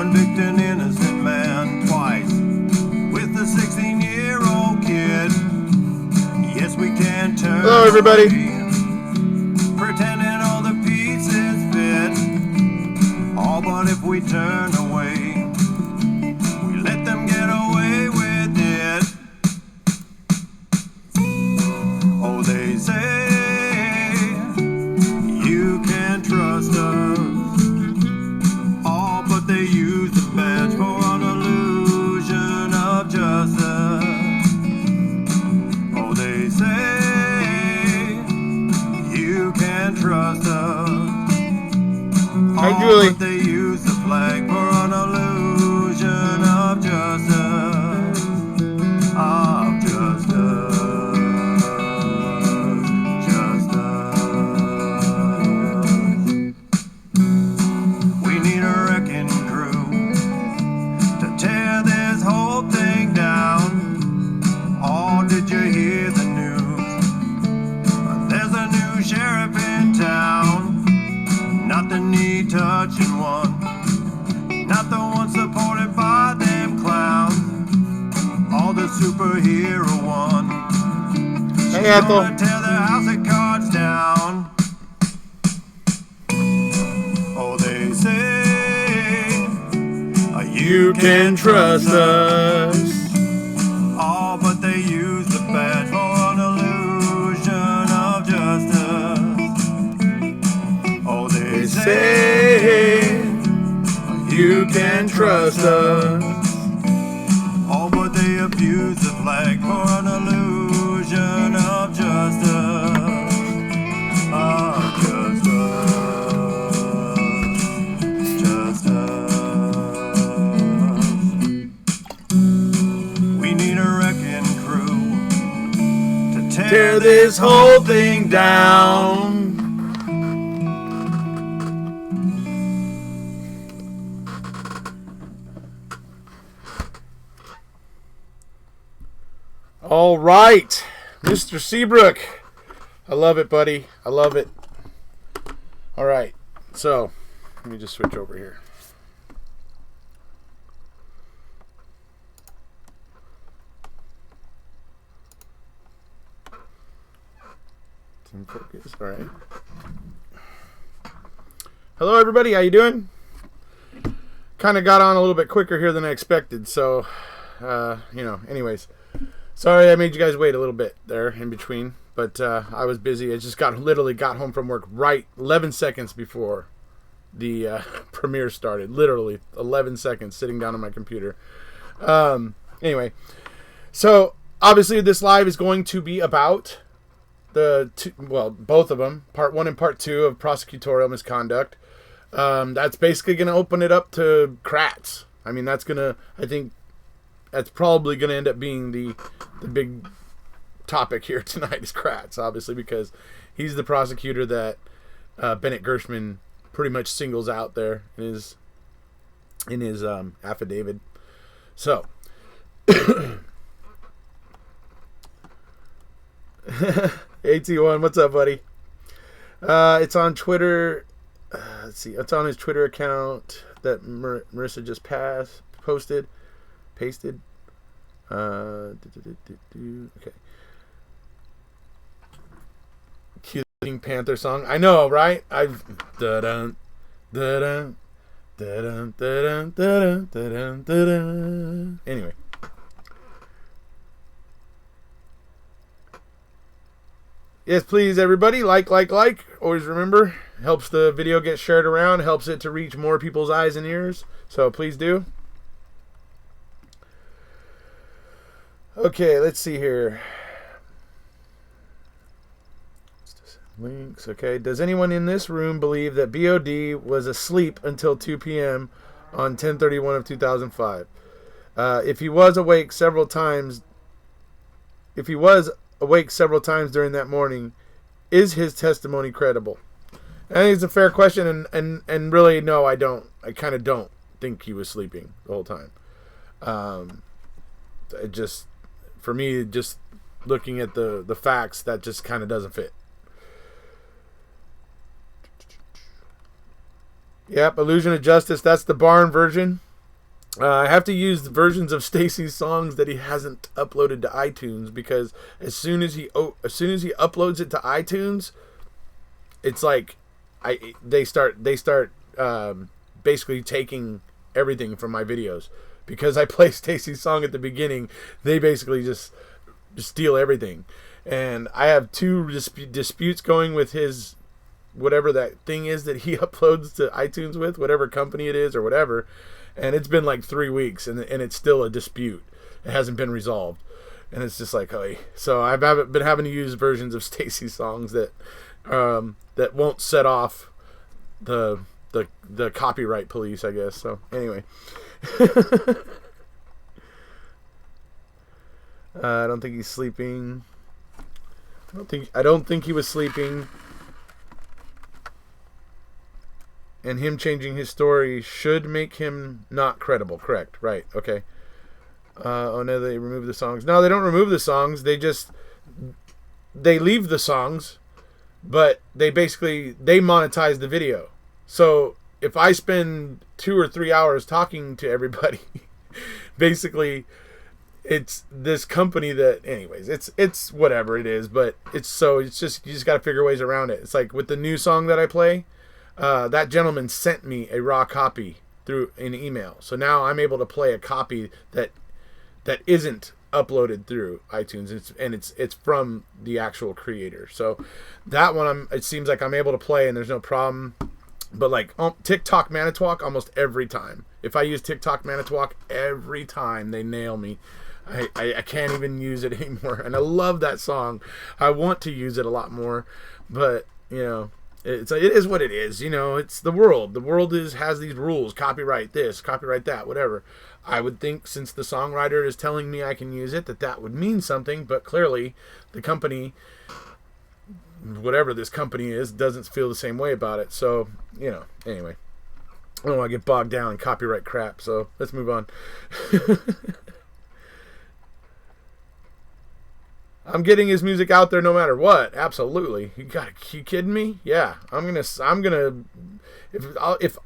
convict an innocent man twice with a 16-year-old kid. Yes, we can turn. Hello, everybody. Pretending all the pieces fit. All but if we turn away, we let them get away with it. Oh, they say you can trust us. All but they use the badge for an illusion of justice. Oh, they say you can trust us. Hi, Julie. But they use the flag for an illusion of justice. Of justice. We need a wrecking crew to tear this whole thing down. Oh, did you hear the news? There's a new sheriff in town. Not the knee touching one, not the one supported by them clowns, all the superhero one. Hey, Ethel. Gonna tear their house of cards down. Oh, they say You can trust us. Oh, but they use the badge for an illusion of justice. Oh, they Say you can trust us. Oh, but they abuse the flag for an illusion of justice. Of justice. Justice. We need a wrecking crew to Tear this whole thing down. All right, Mr. Seabrook. I love it, buddy. I love it. All right, so let me just switch over here. Some focus. All right. Hello, everybody. How you doing? Kind of got on a little bit quicker here than I expected, so anyways. Sorry I made you guys wait a little bit there in between, but I was busy. I just literally got home from work right 11 seconds before the premiere started. Literally 11 seconds sitting down on my computer. Anyway, so obviously this live is going to be about both of them, part 1 and part 2 of prosecutorial misconduct. That's basically going to open it up to Kratz. I mean, I think that's probably going to end up being the big topic here tonight is Kratz, obviously, because he's the prosecutor that Bennett Gershman pretty much singles out there in his affidavit. So, AT1, what's up, buddy? It's on Twitter. Let's see. It's on his Twitter account that Marissa just pasted. Okay. Cue the Pink Panther song. I know, right? I've da-dun, da-dun, da-dun, da-dun, da-dun, da-dun, da-dun. Anyway. Yes, please, everybody. Like. Always remember, helps the video get shared around, helps it to reach more people's eyes and ears. So please do. Okay, let's see here. Links, okay. Does anyone in this room believe that BOD was asleep until 2 p.m. on 10/31 of 2005? If he was awake several times during that morning, is his testimony credible? I think it's a fair question, and really, no, I don't. I kind of don't think he was sleeping the whole time. For me, just looking at the facts, that just kind of doesn't fit. Yep, Illusion of Justice. That's the Barn version. I have to use the versions of Stacy's songs that he hasn't uploaded to iTunes, because as soon as he uploads it to iTunes, it's like they start basically taking everything from my videos, because I play Stacy's song at the beginning. They basically just steal everything, and I have two disputes going with his whatever that thing is that he uploads to iTunes with, whatever company it is or whatever. And it's been like 3 weeks, and it's still a dispute. It hasn't been resolved, and it's just like, hey. So I've been having to use versions of Stacy's songs that won't set off the copyright police, I guess. So anyway, I don't think he's sleeping. I don't think he was sleeping. And him changing his story should make him not credible. Correct. Right. Okay. Oh no, they remove the songs. No, they don't remove the songs. They leave the songs, but they monetize the video. So if I spend 2 or 3 hours talking to everybody, basically it's this company that, anyways, it's whatever it is, but it's just, you just got to figure ways around it. It's like with the new song that I play. That gentleman sent me a raw copy through an email, so now I'm able to play a copy that isn't uploaded through iTunes. It's from the actual creator. So that one, it seems like I'm able to play, and there's no problem. But like TikTok Manitowoc, almost every time. If I use TikTok Manitowoc, every time they nail me. I can't even use it anymore, and I love that song. I want to use it a lot more, but you know. It is what it is, you know. It's the world. The world has these rules: copyright this, copyright that, whatever. I would think, since the songwriter is telling me I can use it, that would mean something. But clearly, the company, whatever this company is, doesn't feel the same way about it. So, you know. Anyway, I don't want to get bogged down in copyright crap. So let's move on. I'm getting his music out there no matter what. Absolutely. You kidding me? Yeah. I'm gonna if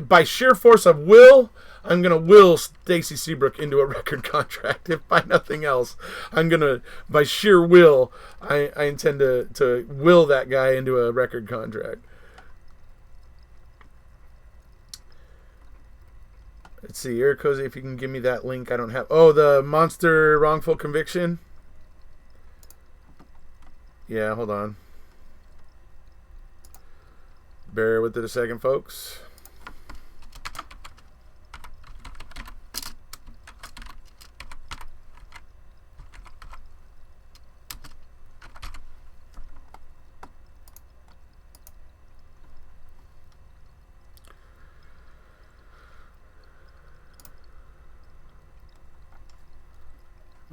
by sheer force of will, I'm gonna will Stacy Seabrook into a record contract. If by nothing else, I'm gonna, by sheer will, I intend to will that guy into a record contract. Let's see, Erekose, if you can give me that link. I don't have. Oh, the Monster Wrongful Conviction. Yeah, hold on. Bear with it a second, folks.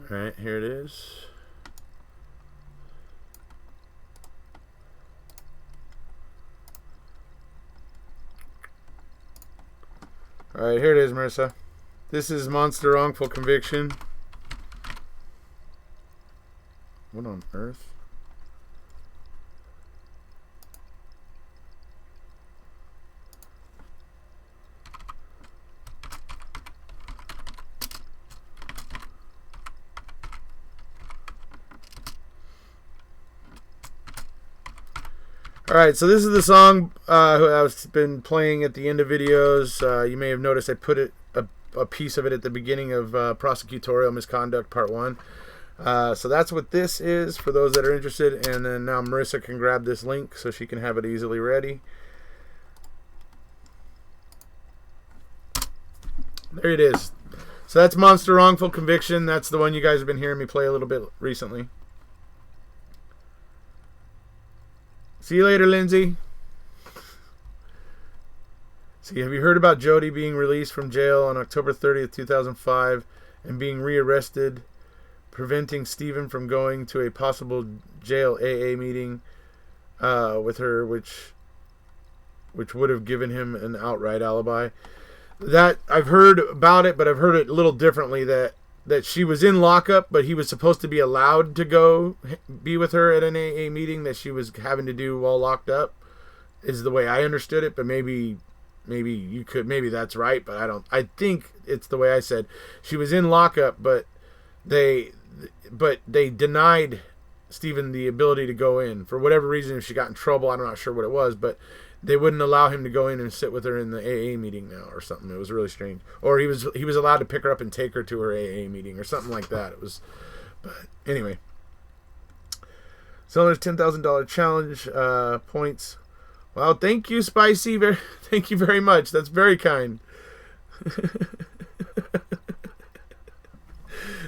All right, here it is. Alright, here it is, Marissa. This is Monster Wrongful Conviction. What on earth? Alright, so this is the song I've been playing at the end of videos. You may have noticed I put a piece of it at the beginning of Prosecutorial Misconduct Part 1. So that's what this is for those that are interested. And then now Marissa can grab this link so she can have it easily ready. There it is. So that's Monster Wrongful Conviction. That's the one you guys have been hearing me play a little bit recently. See you later, Lindsay. See, have you heard about Jody being released from jail on October 30th, 2005 and being rearrested, preventing Stephen from going to a possible jail AA meeting with her, which would have given him an outright alibi? That I've heard about it, but I've heard it a little differently, that she was in lockup, but he was supposed to be allowed to go be with her at an AA meeting that she was having to do while locked up, is the way I understood it. But maybe maybe that's right, but I think it's the way I said. She was in lockup, but they denied Stephen the ability to go in for whatever reason. If she got in trouble, I'm not sure what it was, but they wouldn't allow him to go in and sit with her in the AA meeting now or something. It was really strange. Or he was allowed to pick her up and take her to her AA meeting or something like that. It was, but anyway. Seller's $10,000 challenge points. Well, thank you, Spicy. Thank you very much. That's very kind.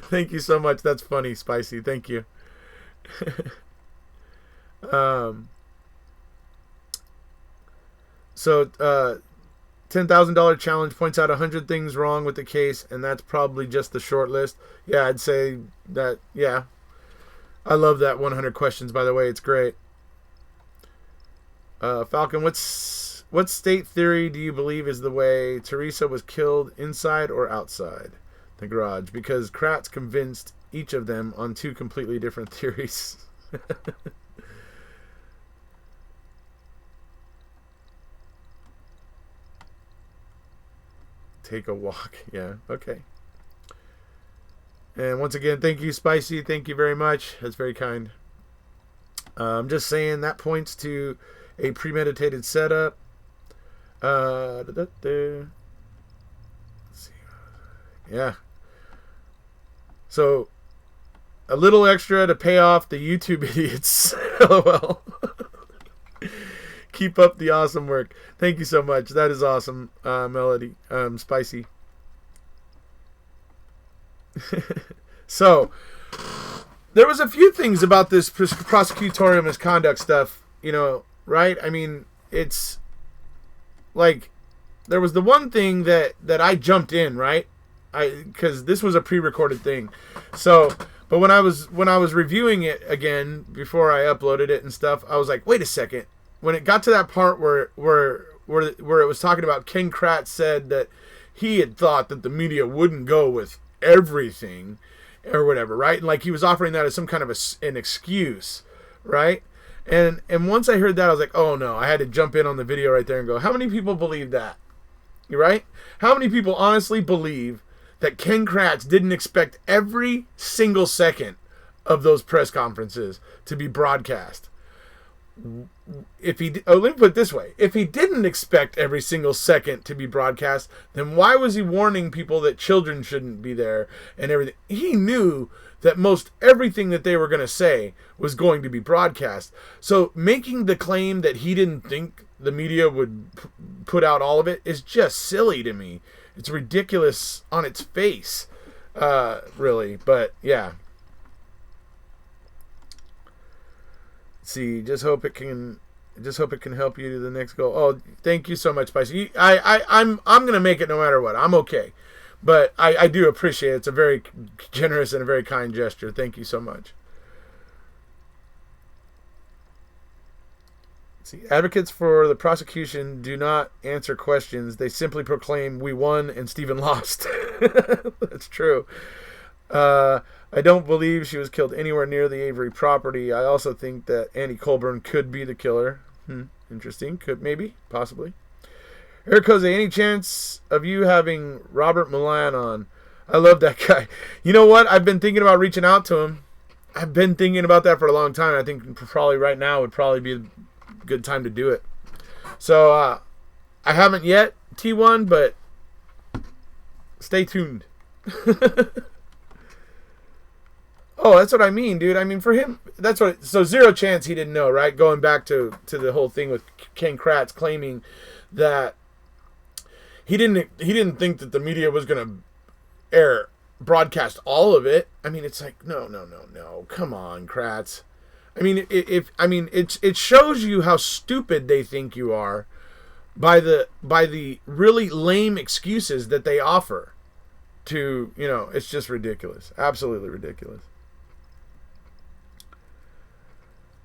Thank you so much. That's funny, Spicy. Thank you. So, $10,000 challenge points out 100 things wrong with the case, and that's probably just the short list. Yeah, I'd say that, yeah. I love that 100 questions, by the way. It's great. Falcon, what state theory do you believe is the way Teresa was killed, inside or outside the garage? Because Kratz convinced each of them on two completely different theories. Take a walk. Yeah, okay. And once again, thank you, Spicy. Thank you very much. That's very kind. I'm just saying that points to a premeditated setup. Let's see. Yeah. So, a little extra to pay off the YouTube idiots. LOL. Keep up the awesome work. Thank you so much. That is awesome, Melody. Spicy. So, there was a few things about this prosecutorial misconduct stuff, right? I mean, it's like there was the one thing that I jumped in, right? Because this was a pre-recorded thing. So, but when I was reviewing it again before I uploaded it and stuff, I was like, wait a second. When it got to that part where it was talking about Ken Kratz said that he had thought that the media wouldn't go with everything or whatever, right? And like he was offering that as some kind of an excuse, right? And once I heard that, I was like, oh no, I had to jump in on the video right there and go, how many people believe that? Right? How many people honestly believe that Ken Kratz didn't expect every single second of those press conferences to be broadcast? Let me put it this way. If he didn't expect every single second to be broadcast, then why was he warning people that children shouldn't be there and everything? He knew that most everything that they were going to say was going to be broadcast. So making the claim that he didn't think the media would put out all of it is just silly to me. It's ridiculous on its face, really. But yeah. See, just hope it can help you to the next goal. Oh, thank you so much, Spicy. I'm gonna make it no matter what. I'm okay, but I do appreciate it. It's a very generous and a very kind gesture. Thank you so much. See, advocates for the prosecution do not answer questions. They simply proclaim we won and Stephen lost. That's true. I don't believe she was killed anywhere near the Avery property. I also think that Annie Colburn could be the killer. Interesting. Could, maybe, possibly. Erekose, any chance of you having Robert Milan on? I love that guy. You know what? I've been thinking about reaching out to him. I've been thinking about that for a long time. I think probably right now would probably be a good time to do it. So, I haven't yet, T1, but stay tuned. Oh, that's what I mean, dude. I mean, for him, that's what. So zero chance he didn't know, right? Going back to the whole thing with Ken Kratz claiming that he didn't think that the media was gonna broadcast all of it. I mean, it's like no. Come on, Kratz. I mean, it shows you how stupid they think you are by the really lame excuses that they offer. To it's just ridiculous, absolutely ridiculous.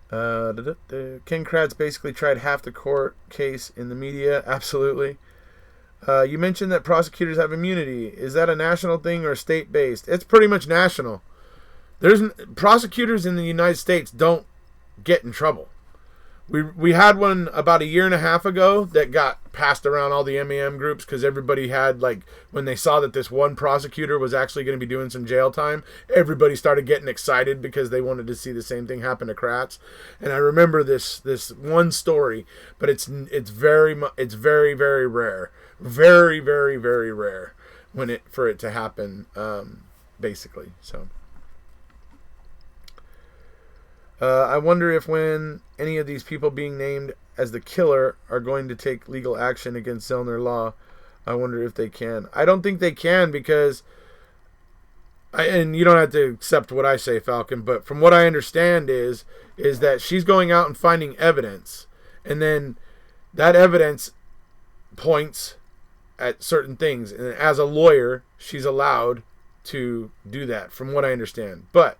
Ken Kratz basically tried half the court case in the media. Absolutely. You mentioned that prosecutors have immunity. Is that a national thing or state-based? It's pretty much national. Prosecutors in the United States don't get in trouble. We had one about a year and a half ago that got passed around all the MAM groups because everybody had, like, when they saw that this one prosecutor was actually going to be doing some jail time, everybody started getting excited because they wanted to see the same thing happen to Kratz. And I remember this one story, but it's very very rare, very very very rare for it to happen, basically. So. I wonder if when any of these people being named as the killer are going to take legal action against Zellner Law. I wonder if they can. I don't think they can because, and you don't have to accept what I say, Falcon, but from what I understand is that she's going out and finding evidence, and then that evidence points at certain things, and as a lawyer, she's allowed to do that, from what I understand. But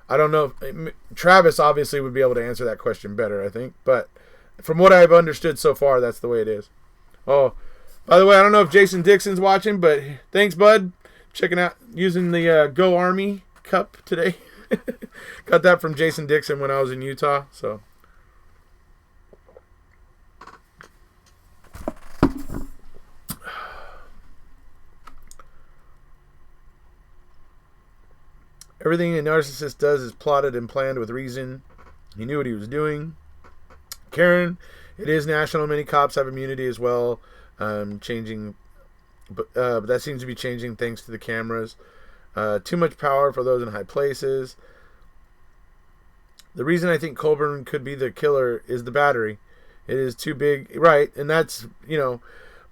I don't know. Travis obviously would be able to answer that question better, I think. But from what I've understood so far, that's the way it is. Oh, by the way, I don't know if Jason Dixon's watching, but thanks, bud. Checking out, using the Go Army cup today. Got that from Jason Dixon when I was in Utah. So. Everything a narcissist does is plotted and planned with reason. He knew what he was doing. Karen, it is national. Many cops have immunity as well. Changing, but that seems to be changing thanks to the cameras. Too much power for those in high places. The reason I think Colburn could be the killer is the battery. It is too big, right? And that's,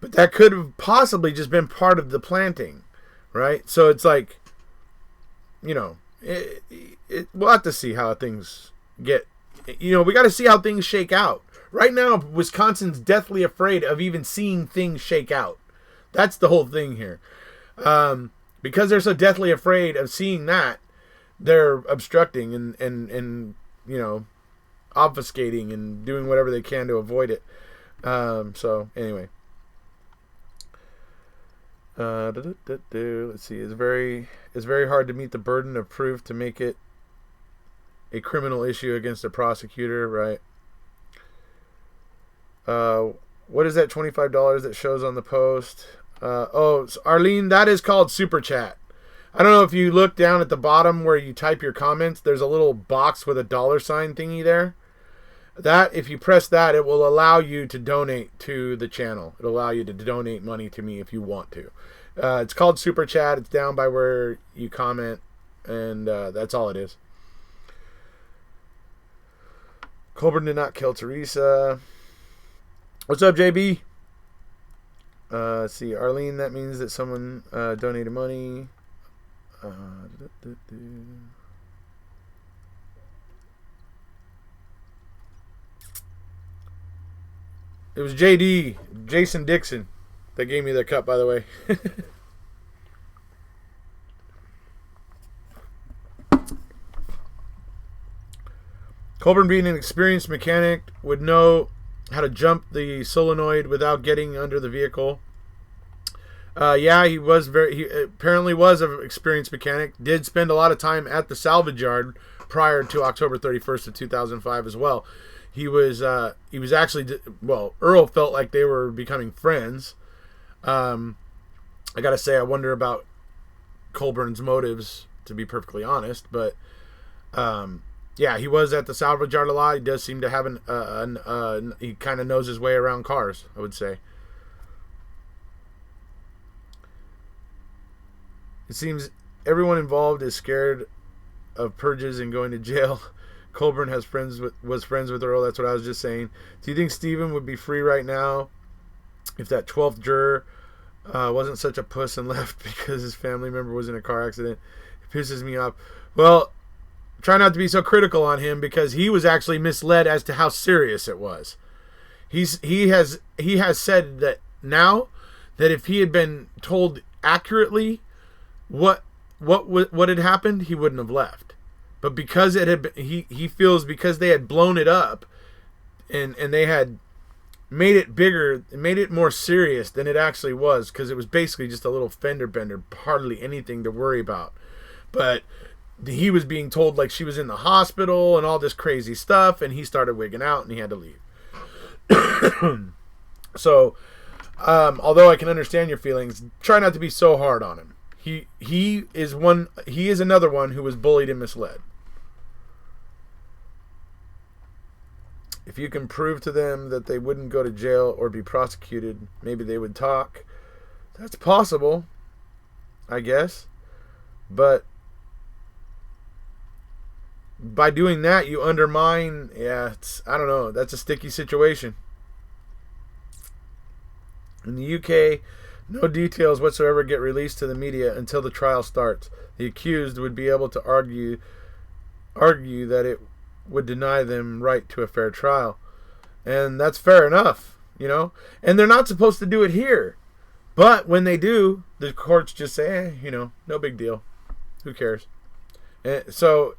but that could have possibly just been part of the planting, right? So it's like, we'll have to see how things get. We got to see how things shake out. Right now, Wisconsin's deathly afraid of even seeing things shake out. That's the whole thing here. Because they're so deathly afraid of seeing that, they're obstructing and obfuscating and doing whatever they can to avoid it. So anyway. Let's see. It's very hard to meet the burden of proof to make it a criminal issue against a prosecutor, right? What is that $25 that shows on the post? Arlene, that is called Super Chat. I don't know if you look down at the bottom where you type your comments. There's a little box with a $sign thingy there. That, if you press that, it will allow you to donate to the channel. It'll allow you to donate money to me if you want to. It's called Super Chat. It's down by where you comment, and that's all it is. Colburn did not kill Teresa. What's up, JB? Let's see, Arlene, that means that someone donated money. It was Jason Dixon, that gave me the cup, by the way. Colburn, being an experienced mechanic, would know how to jump the solenoid without getting under the vehicle. Yeah, he apparently was an experienced mechanic. Did spend a lot of time at the salvage yard prior to October 31st of 2005 as well. He was actually, Earl felt like they were becoming friends. I gotta say, I wonder about Colburn's motives, to be perfectly honest, but yeah, he was at the salvage yard a lot. He does seem to have he kind of knows his way around cars, I would say. It seems everyone involved is scared of purges and going to jail. Colburn was friends with Earl. That's what I was just saying. Do you think Stephen would be free right now if that 12th juror wasn't such a puss and left because his family member was in a car accident? It pisses me off. Well, try not to be so critical on him because he was actually misled as to how serious it was. He has said that now that if he had been told accurately what had happened, he wouldn't have left. But because it had been, he feels because they had blown it up and they had made it bigger, made it more serious than it actually was, because it was basically just a little fender bender, hardly anything to worry about. But he was being told like she was in the hospital and all this crazy stuff, and he started wigging out and he had to leave. So, although I can understand your feelings, try not to be so hard on him. He is another one who was bullied and misled. If you can prove to them that they wouldn't go to jail or be prosecuted, maybe they would talk. That's possible, I guess. But by doing that, you undermine, I don't know, that's a sticky situation. In the UK, no details whatsoever get released to the media until the trial starts. The accused would be able to argue that it would deny them right to a fair trial. And that's fair enough, And they're not supposed to do it here. But when they do, the courts just say, no big deal. Who cares? And so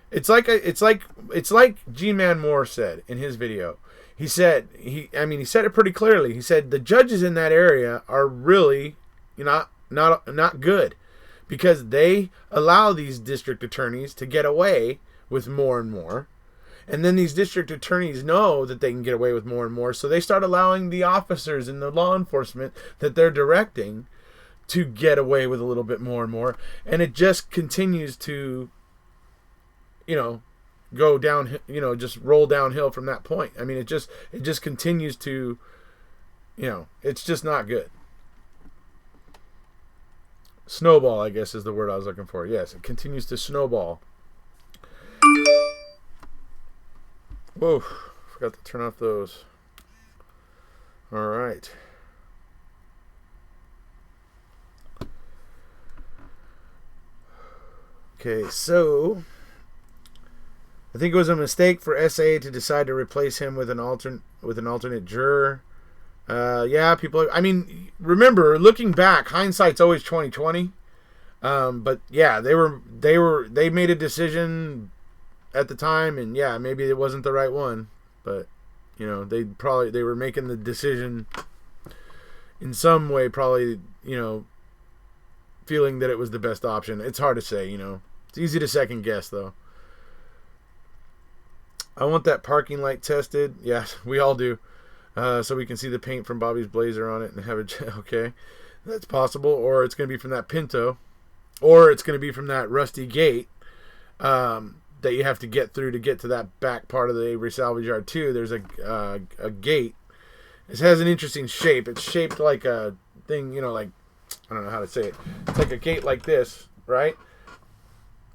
it's like G-Man Moore said in his video. He said it pretty clearly. He said the judges in that area are really not good, because they allow these district attorneys to get away with more and more. And then these district attorneys know that they can get away with more and more, so they start allowing the officers in the law enforcement that they're directing to get away with a little bit more and more. And it just continues to, go down, just roll downhill from that point. I mean, it just continues to, it's just not good. Snowball, I guess, is the word I was looking for. Yes, it continues to snowball. Whoa, forgot to turn off those. All right. Okay, so I think it was a mistake for SA to decide to replace him with an alternate juror. People. I mean, remember, looking back, hindsight's always 20/20. But yeah, they made a decision at the time, and yeah, maybe it wasn't the right one, but they were making the decision in some way, probably, feeling that it was the best option. It's hard to say, It's easy to second guess, though. I want that parking light tested. Yeah, we all do. So we can see the paint from Bobby's Blazer on it and have it. Okay, that's possible. Or it's going to be from that Pinto. Or it's going to be from that rusty gate that you have to get through to get to that back part of the Avery Salvage Yard, too. There's a gate. It has an interesting shape. It's shaped like a thing, like, I don't know how to say it. It's like a gate like this, right?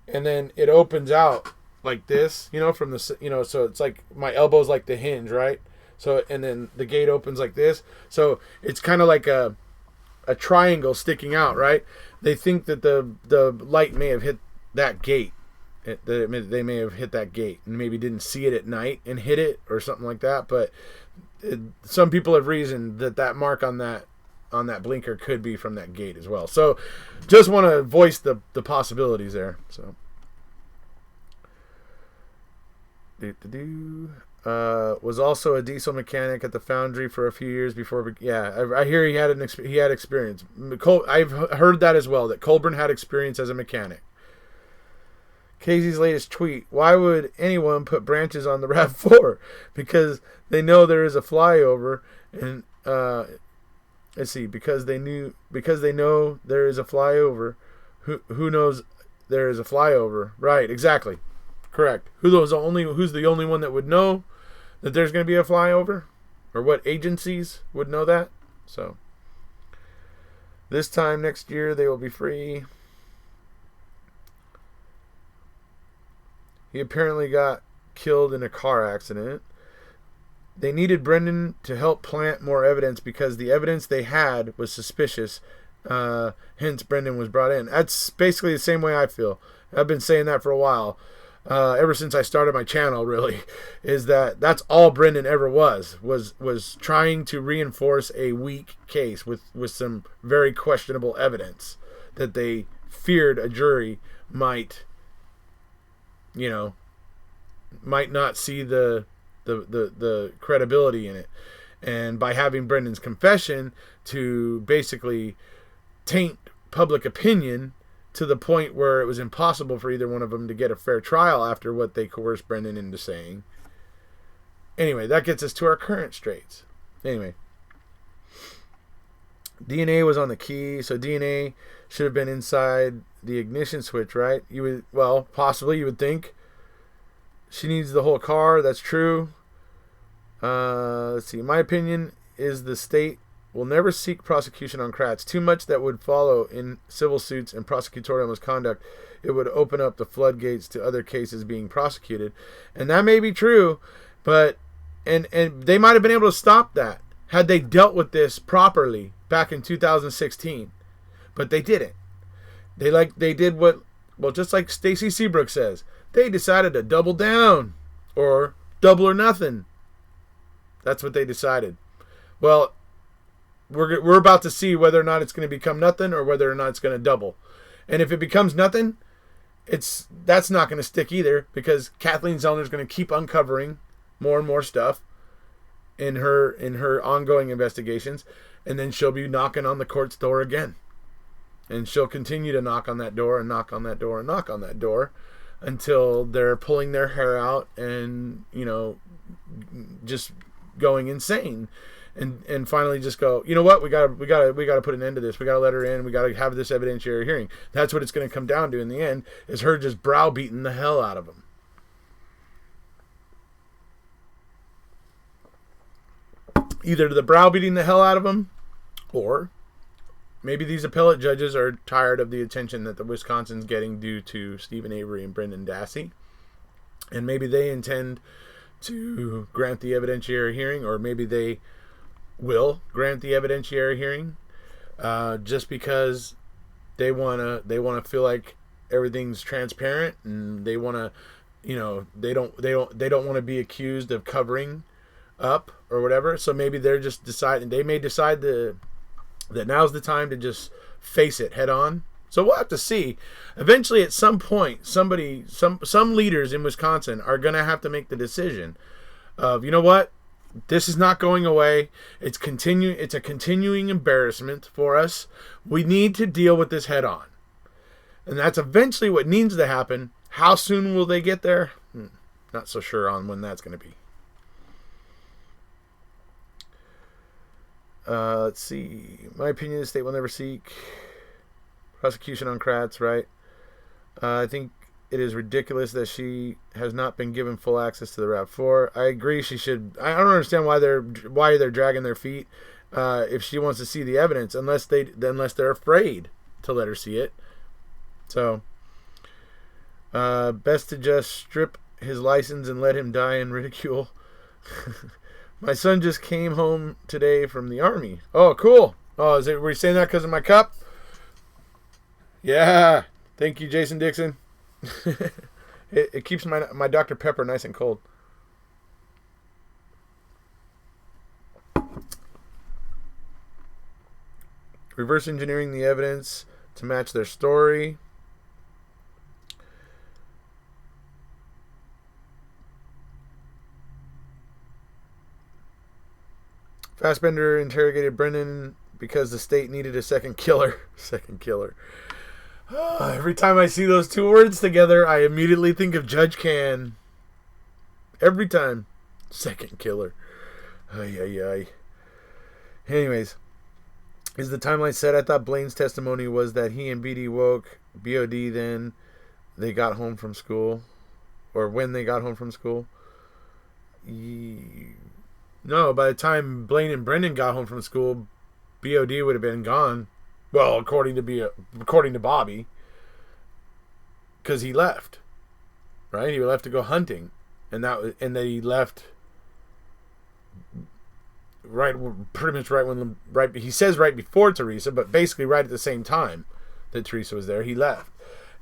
And then it opens out like this, from the, so it's like my elbow's like the hinge, right? So, and then the gate opens like this. So it's kind of like a triangle sticking out, right? They think that the light may have hit that gate. They may have hit that gate and maybe didn't see it at night and hit it or something like that. But some people have reasoned that mark on that blinker could be from that gate as well. So just want to voice the possibilities there. So was also a diesel mechanic at the foundry for a few years before. Yeah, I hear he had experience. I've heard that as well, that Colburn had experience as a mechanic. Casey's latest tweet: why would anyone put branches on the RAV4? Because they know there is a flyover, and let's see, because they know there is a flyover. Who knows there is a flyover? Right, exactly, correct. Who's the only one that would know that there's going to be a flyover, or what agencies would know that? So this time next year they will be free. He apparently got killed in a car accident. They needed Brendan to help plant more evidence because the evidence they had was suspicious. Hence, Brendan was brought in. That's basically the same way I feel. I've been saying that for a while. Ever since I started my channel, really, is that's all Brendan ever was trying to reinforce a weak case with some very questionable evidence that they feared a jury might not see the credibility in it. And by having Brendan's confession to basically taint public opinion to the point where it was impossible for either one of them to get a fair trial after what they coerced Brendan into saying. Anyway, that gets us to our current straits. Anyway, DNA was on the key, so DNA should have been inside the ignition switch, right? Possibly you would think. She needs the whole car. That's true. Let's see. My opinion is the state will never seek prosecution on Kratz. Too much that would follow in civil suits and prosecutorial misconduct. It would open up the floodgates to other cases being prosecuted. And that may be true, but and they might have been able to stop that had they dealt with this properly back in 2016. But they didn't. They did just like Stacy Seabrook says, they decided to double down or double or nothing. That's what they decided. Well, we're about to see whether or not it's going to become nothing or whether or not it's going to double. And if it becomes nothing, that's not going to stick either, because Kathleen Zellner is going to keep uncovering more and more stuff in her ongoing investigations, and then she'll be knocking on the court's door again. And she'll continue to knock on that door and knock on that door and knock on that door until they're pulling their hair out and, just going insane. And finally just go, you know what, we gotta put an end to this. We gotta let her in. We gotta have this evidentiary hearing. That's what it's going to come down to in the end, is her just browbeating the hell out of him. Either the browbeating the hell out of him, or maybe these appellate judges are tired of the attention that the Wisconsin's getting due to Stephen Avery and Brendan Dassey, and maybe they intend to grant the evidentiary hearing, or maybe they will grant the evidentiary hearing, just because they wanna feel like everything's transparent, and they wanna, they don't want to be accused of covering up or whatever. So maybe they're just deciding. They may decide that now's the time to just face it head on. So we'll have to see. Eventually, at some point, some leaders in Wisconsin are going to have to make the decision of, you know what, this is not going away. It's a continuing embarrassment for us. We need to deal with this head on. And that's eventually what needs to happen. How soon will they get there? Not so sure on when that's going to be. Let's see. My opinion, the state will never seek prosecution on Kratz, right? I think it is ridiculous that she has not been given full access to the RAV4. I agree she should. I don't understand why they're dragging their feet if she wants to see the evidence, unless they're afraid to let her see it. So, best to just strip his license and let him die in ridicule. My son just came home today from the Army. Oh, cool. Oh, were you saying that because of my cup? Yeah. Thank you, Jason Dixon. It keeps my Dr. Pepper nice and cold. Reverse engineering the evidence to match their story. Fassbender interrogated Brendan because the state needed a second killer. Second killer. Every time I see those two words together, I immediately think of Judge Can. Every time. Second killer. Ay, ay, ay. Anyways. Is the timeline set? I thought Blaine's testimony was that he and BD woke BOD then they got home from school. Or when they got home from school. No, by the time Blaine and Brendan got home from school, BOD would have been gone. Well, according to Bobby, because he left, right? He left to go hunting, and then he left pretty much right. He says right before Teresa, but basically right at the same time that Teresa was there, he left,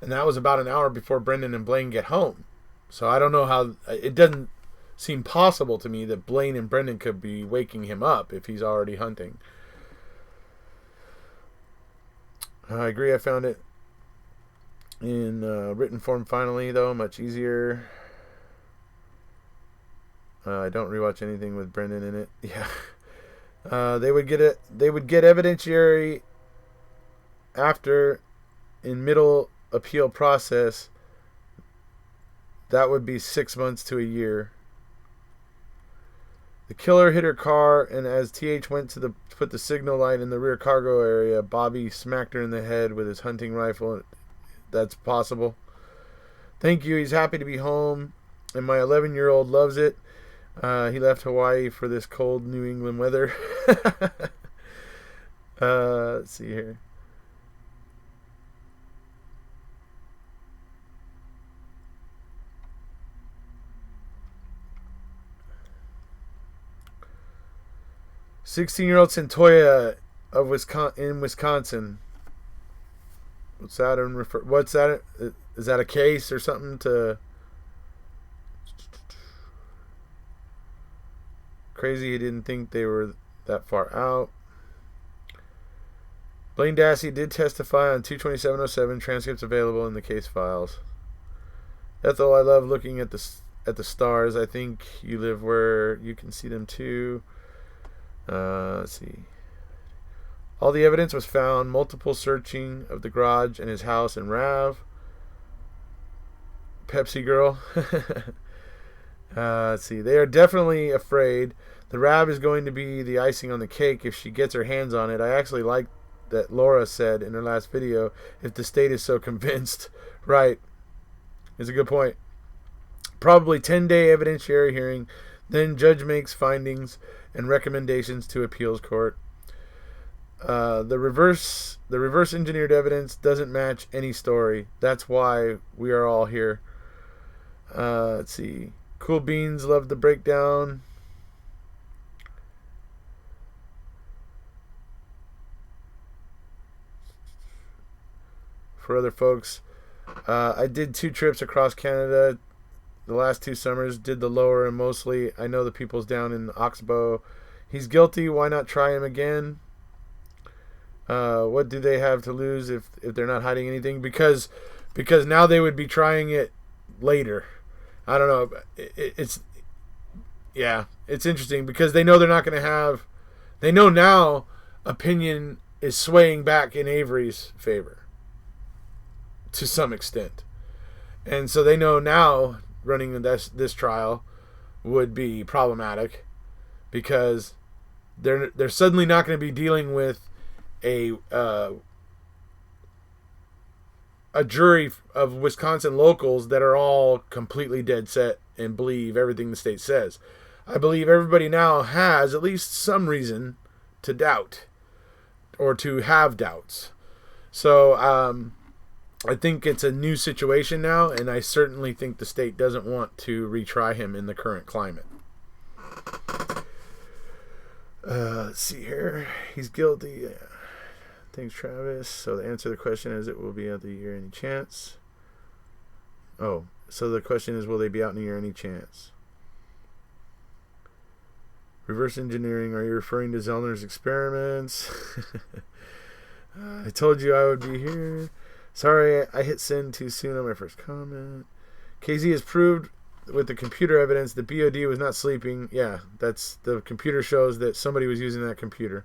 and that was about an hour before Brendan and Blaine get home. So I don't know how it doesn't seem possible to me that Blaine and Brendan could be waking him up if he's already hunting. I agree. I found it in written form finally, though. Much easier. I don't rewatch anything with Brendan in it. Yeah. They would get evidentiary after in middle appeal process, that would be 6 months to a year. The killer hit her car, and as TH went to put the signal light in the rear cargo area, Bobby smacked her in the head with his hunting rifle. That's possible. Thank you. He's happy to be home, and my 11-year-old loves it. He left Hawaii for this cold New England weather. Let's see here. "16-year-old Centoya of Wisconsin. What's that in refer? What's that? Is that a case or something to? Crazy. He didn't think they were that far out. Blaine Dassey did testify on 22707. Transcripts available in the case files. Ethel, I love looking at the stars. I think you live where you can see them too. Let's see. All the evidence was found. Multiple searching of the garage and his house in Rav. Pepsi girl. Let's see. They are definitely afraid. The Rav is going to be the icing on the cake if she gets her hands on it. I actually like that Laura said in her last video, if the state is so convinced. Right. It's a good point. Probably 10-day evidentiary hearing. Then judge makes findings and recommendations to appeals court. The reverse engineered evidence doesn't match any story. That's why we are all here. Let's see. Cool Beans loved the breakdown. For other folks, I did 2 trips across Canada the last 2 summers. Did the lower and mostly. I know the people's down in Oxbow. He's guilty. Why not try him again? What do they have to lose if they're not hiding anything? Because now they would be trying it later. I don't know. It's interesting because they know they're not going to have. They know now opinion is swaying back in Avery's favor to some extent, and so they know now running this trial would be problematic because they're suddenly not going to be dealing with a jury of Wisconsin locals that are all completely dead set and believe everything the state says. I believe everybody now has at least some reason to doubt or to have doubts. So I think it's a new situation now, and I certainly think the state doesn't want to retry him in the current climate. Let's see here. He's guilty. Thanks, Travis. So the answer to the question is it will be out in a year any chance. Oh, so the question is will they be out in a year any chance? Reverse engineering, are you referring to Zellner's experiments? I told you I would be here. Sorry, I hit send too soon on my first comment. KZ has proved with the computer evidence that BOD was not sleeping. Yeah, that's the computer shows that somebody was using that computer.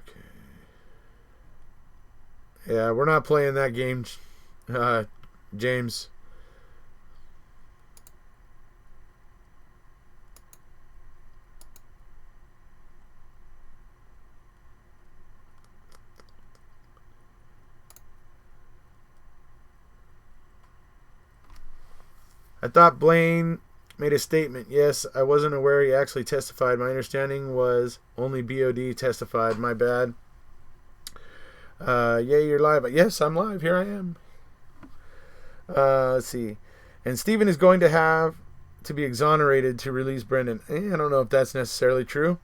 Okay. Yeah, we're not playing that game, James. I thought Blaine made a statement. Yes, I wasn't aware he actually testified. My understanding was only BOD testified. My bad. Yeah, you're live. Yes, I'm live. Here I am. Let's see. And Stephen is going to have to be exonerated to release Brendan. I don't know if that's necessarily true.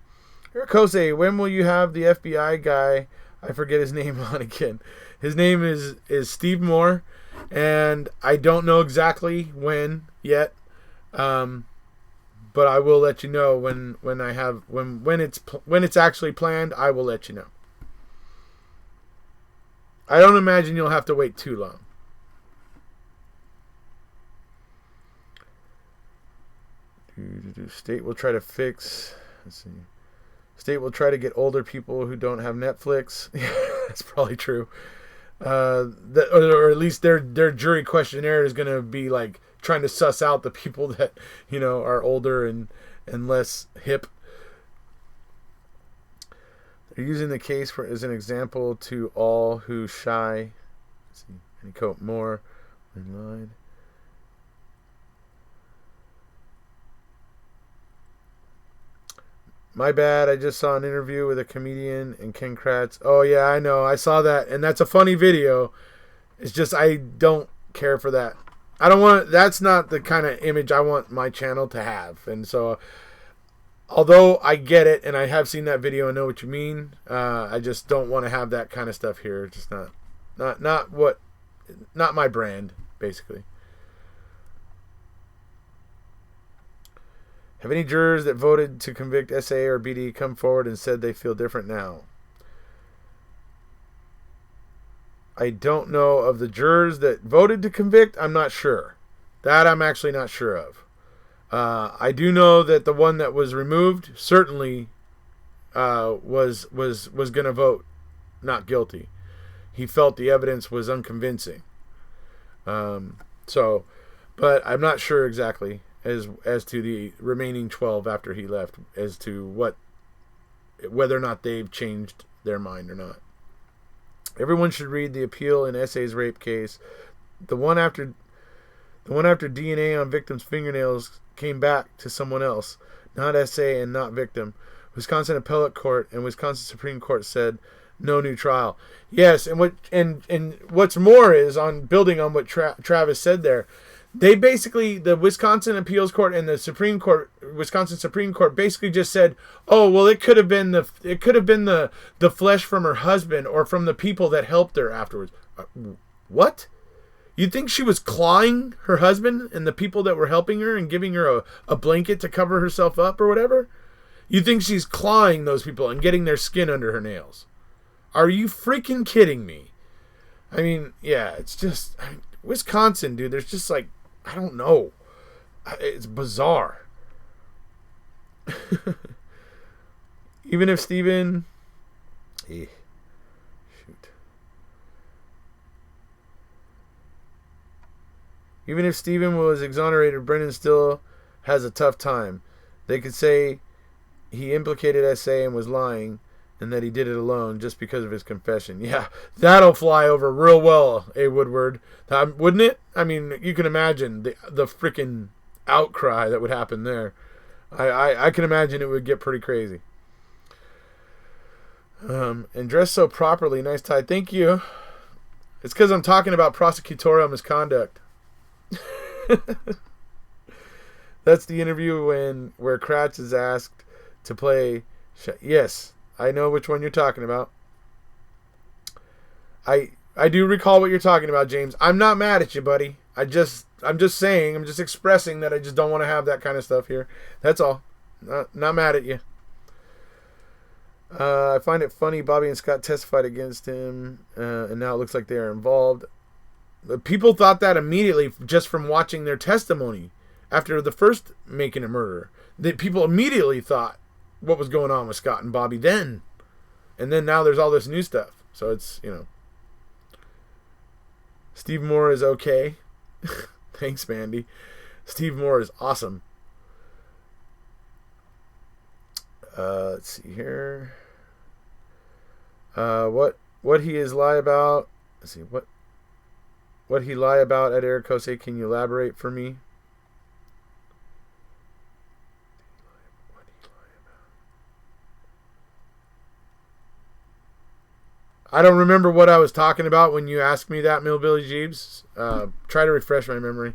Erekose, when will you have the FBI guy, I forget his name on again. His name is Steve Moore. And I don't know exactly when yet, but I will let you know when it's actually planned. I will let you know. I don't imagine you'll have to wait too long. State will try to fix. Let's see. State will try to get older people who don't have Netflix. That's probably true. Or at least their jury questionnaire is going to be like trying to suss out the people that, are older and less hip. They're using the case as an example to all who shy. Let's see, any quote more in line. My bad, I just saw an interview with a comedian and Ken Kratz. Oh, yeah, I know. I saw that, and that's a funny video. It's just I don't care for that. I don't want... That's not the kind of image I want my channel to have. And so, although I get it, and I have seen that video and know what you mean, I just don't want to have that kind of stuff here. It's just not my brand, basically. Have any jurors that voted to convict SA or BD come forward and said they feel different now? I don't know of the jurors that voted to convict. I'm not sure. That I'm actually not sure of. I do know that the one that was removed certainly was going to vote not guilty. He felt the evidence was unconvincing. But I'm not sure exactly as to the remaining 12 after he left, as to whether or not they've changed their mind or not. Everyone should read the appeal in SA's rape case. The one after DNA on victim's fingernails came back to someone else, not SA and not victim. Wisconsin Appellate Court and Wisconsin Supreme Court said no new trial. Yes, and what's more is, on building on what Travis said there, they basically, the Wisconsin Appeals Court and the Supreme Court, Wisconsin Supreme Court, basically just said, "Oh, well, it could have been the flesh from her husband or from the people that helped her afterwards." What? You think she was clawing her husband and the people that were helping her and giving her a blanket to cover herself up or whatever? You think she's clawing those people and getting their skin under her nails? Are you freaking kidding me? I mean, yeah, it's just Wisconsin, dude. There's just like, I don't know. It's bizarre. Even if Stephen... shoot. Even if Stephen was exonerated, Brennan still has a tough time. They could say he implicated SA and was lying, and that he did it alone just because of his confession. Yeah, that'll fly over real well, Woodward. Wouldn't it? I mean, you can imagine the freaking outcry that would happen there. I can imagine it would get pretty crazy. And dressed so properly. Nice tie. Thank you. It's because I'm talking about prosecutorial misconduct. That's the interview where Kratz is asked to play... Yes, I know which one you're talking about. I do recall what you're talking about, James. I'm not mad at you, buddy. I'm just expressing that I just don't want to have that kind of stuff here. That's all. Not mad at you. I find it funny Bobby and Scott testified against him, and now it looks like they are involved. People thought that immediately just from watching their testimony after the first making a murder. That people immediately thought what was going on with Scott and Bobby then. And then now there's all this new stuff. So it's, Steve Moore is okay. Thanks, Mandy. Steve Moore is awesome. Let's see here. What he is lie about. Let's see, what he lie about at Erekose, can you elaborate for me? I don't remember what I was talking about when you asked me that, Millbilly Jeeves. Try to refresh my memory.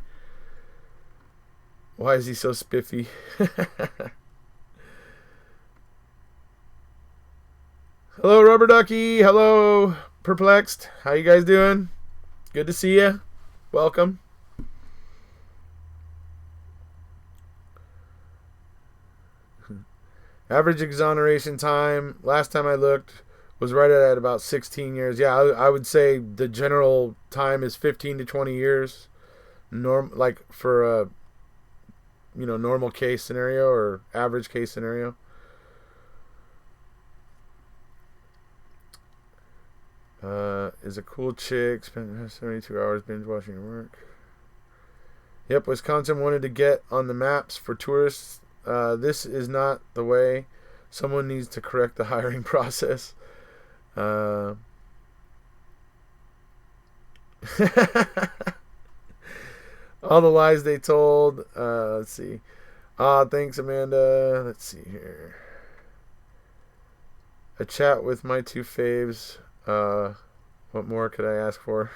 Why is he so spiffy? Hello, Rubber Ducky. Hello, Perplexed. How you guys doing? Good to see you. Welcome. Average exoneration time, last time I looked, was right at about 16 years. Yeah, I would say the general time is 15 to 20 years. Like for a normal case scenario or average case scenario. is a cool chick. Spent 72 hours binge watching her work. Yep, Wisconsin wanted to get on the maps for tourists. This is not the way. Someone needs to correct the hiring process. All the lies they told. Let's see. Thanks, Amanda. Let's see here. A chat with my two faves. What more could I ask for?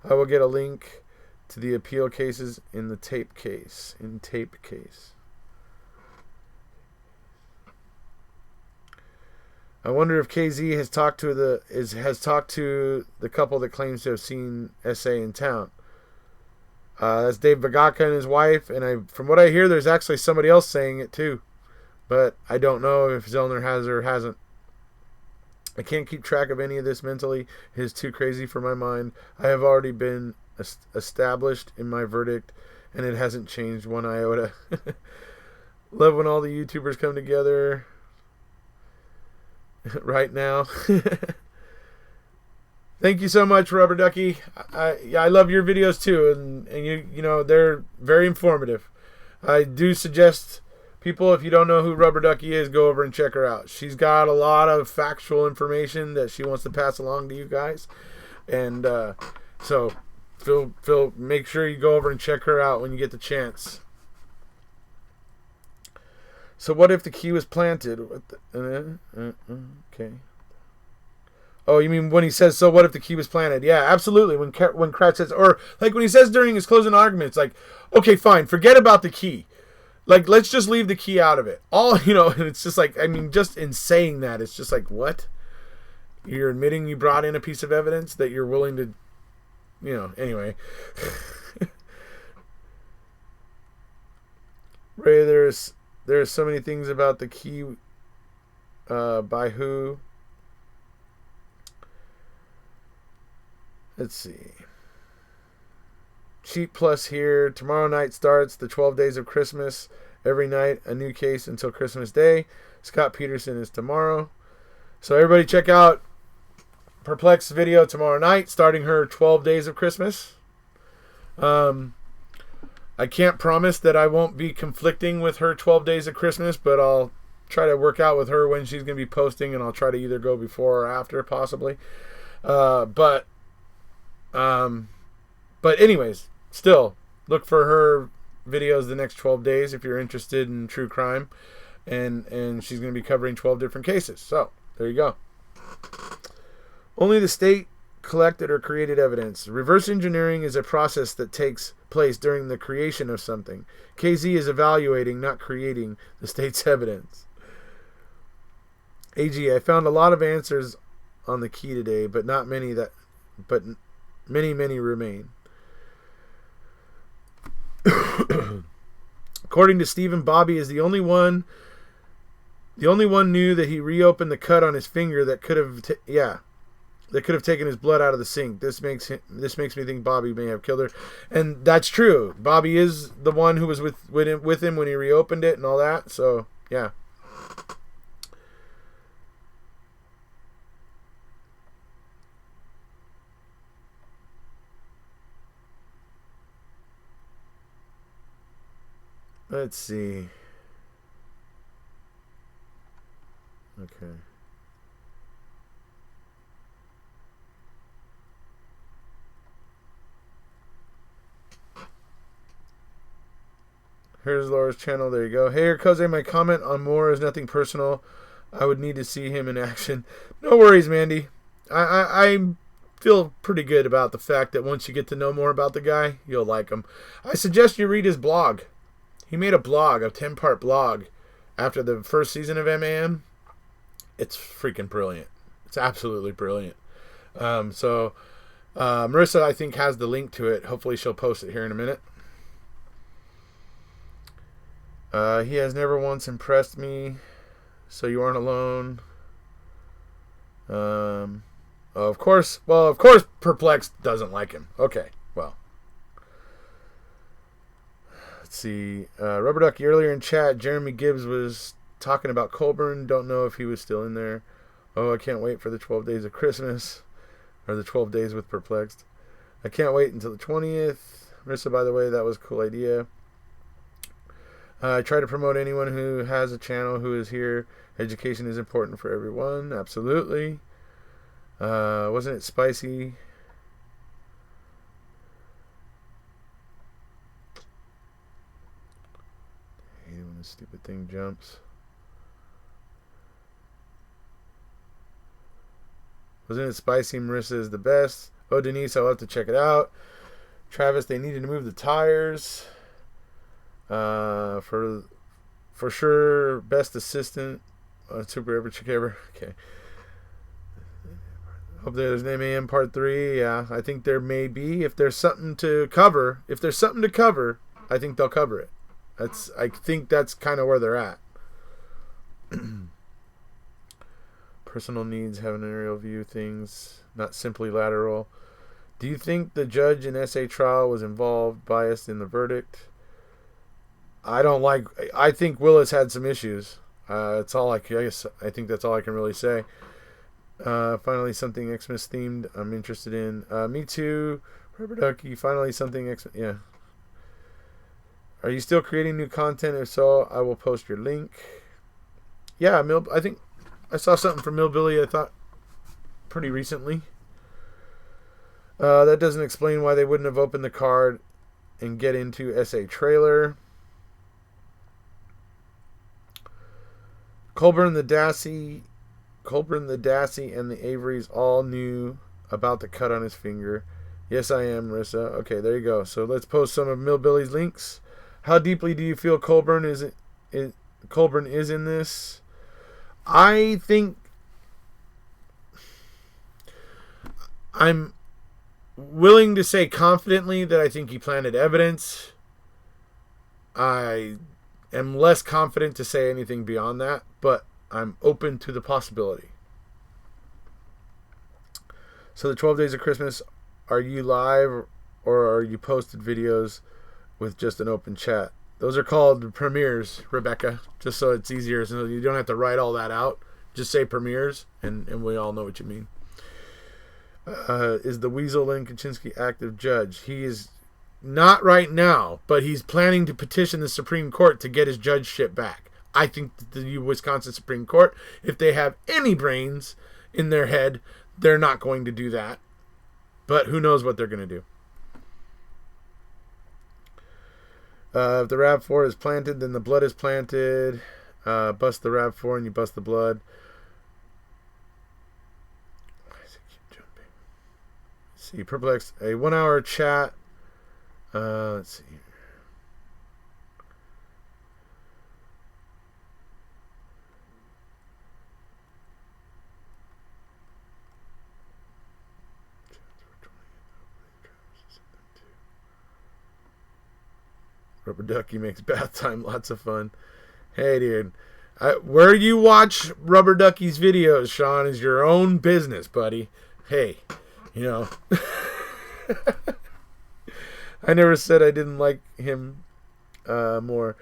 I will get a link to the appeal cases in the tape case. I wonder if KZ has talked to the couple that claims to have seen SA in town. That's Dave Vagaka and his wife, and from what I hear, there's actually somebody else saying it too, but I don't know if Zellner has or hasn't. I can't keep track of any of this mentally. It is too crazy for my mind. I have already been established in my verdict, and it hasn't changed one iota. Love when all the YouTubers come together right now. Thank you so much, Rubber Ducky. I love your videos too, and you know they're very informative. I do suggest people, if you don't know who Rubber Ducky is, go over and check her out. She's got a lot of factual information that she wants to pass along to you guys, and so make sure you go over and check her out when you get the chance. So what if the key was planted? Okay. Oh, you mean when he says, so what if the key was planted? Yeah, absolutely. When Kratz says, or like when he says during his closing argument, it's like, okay, fine, forget about the key. Like, let's just leave the key out of it. And it's just like, I mean, just in saying that, it's just like, what? You're admitting you brought in a piece of evidence that you're willing to, anyway. Ray, there's so many things about the key, by who. Let's see. Cheat Plus here. Tomorrow night starts the 12 Days of Christmas. Every night, a new case until Christmas Day. Scott Peterson is tomorrow. So everybody check out Perplex's video tomorrow night, starting her 12 Days of Christmas. I can't promise that I won't be conflicting with her 12 Days of Christmas, but I'll try to work out with her when she's going to be posting, and I'll try to either go before or after, possibly. But anyways, still look for her videos the next 12 days if you're interested in true crime, and she's going to be covering 12 different cases. So there you go. Only the state collected or created evidence. Reverse engineering is a process that takes place during the creation of something. KZ is evaluating, not creating, the state's evidence. AG, I found a lot of answers on the key today, but many remain. According to Stephen, Bobby is the only one knew that he reopened the cut on his finger that could have taken his blood out of the sink. This makes me think Bobby may have killed her, and that's true. Bobby is the one who was with him when he reopened it and all that. So yeah. Let's see. Okay. Here's Laura's channel. There you go. Hey, Erekose, my comment on Moore is nothing personal. I would need to see him in action. No worries, Mandy. I feel pretty good about the fact that once you get to know more about the guy, you'll like him. I suggest you read his blog. He made a blog, a 10-part blog, after the first season of MAM. It's freaking brilliant. It's absolutely brilliant. So Marissa, I think, has the link to it. Hopefully she'll post it here in a minute. He has never once impressed me, so you aren't alone. Of course Perplex doesn't like him. Okay, well. Let's see. Rubber Ducky, earlier in chat, Jeremy Gibbs was talking about Colburn. Don't know if he was still in there. Oh, I can't wait for the 12 Days of Christmas. or the 12 days with Perplexed. I can't wait until the 20th. Marissa, by the way, that was a cool idea. I try to promote anyone who has a channel who is here. Education is important for everyone. Absolutely. Wasn't it spicy? I hate when this stupid thing jumps. Wasn't it spicy? Marissa is the best. Oh, Denise, I'll have to check it out. Travis, they needed to move the tires. For sure, best assistant. Super ever chick ever. Okay. Hope there's an MAM part 3. Yeah, I think there may be. If there's something to cover, I think they'll cover it. I think that's kind of where they're at. Personal needs have an aerial view things, not simply lateral. Do you think the judge in SA trial was involved, biased in the verdict? I think Willis had some issues. That's all I think that's all I can really say. Finally, something Xmas themed I'm interested in. Me too. Rubber Ducky, finally something yeah. Are you still creating new content? If so, I will post your link. Yeah, I think I saw something from Millbilly, I thought, pretty recently. That doesn't explain why they wouldn't have opened the card and get into SA trailer. Colburn, the Dassey, and the Averys all knew about the cut on his finger. Yes, I am, Marissa. Okay, there you go. So let's post some of Millbilly's links. How deeply do you feel Colburn is in this? I think I'm willing to say confidently that I think he planted evidence. I am less confident to say anything beyond that, but I'm open to the possibility. So the 12 Days of Christmas, are you live or are you posted videos with just an open chat? Those are called premieres, Rebecca, just so it's easier, so you don't have to write all that out. Just say premieres, and we all know what you mean. Is the Weasel Len Kaczynski active judge? He is not right now, but he's planning to petition the Supreme Court to get his judgeship back. I think that the Wisconsin Supreme Court, if they have any brains in their head, they're not going to do that. But who knows what they're going to do. If the RAV4 is planted, then the blood is planted. Bust the RAV4 and you bust the blood. Why does it keep jumping? Let's see, Perplex, a 1 hour chat. Let's see here. Rubber Ducky makes bath time lots of fun. Hey, dude. Where you watch Rubber Ducky's videos, Sean, is your own business, buddy. Hey, you know. I never said I didn't like him more.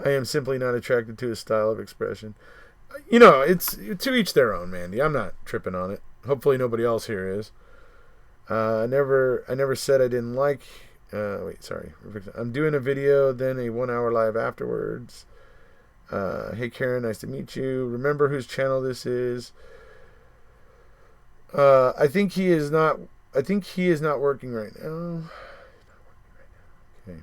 I am simply not attracted to his style of expression. You know, it's to each their own, Mandy. I'm not tripping on it. Hopefully nobody else here is. I never said I didn't like... wait, sorry. I'm doing a video, then a 1 hour live afterwards. Hey, Karen, nice to meet you. Remember whose channel this is. I think he is not working right now. Okay.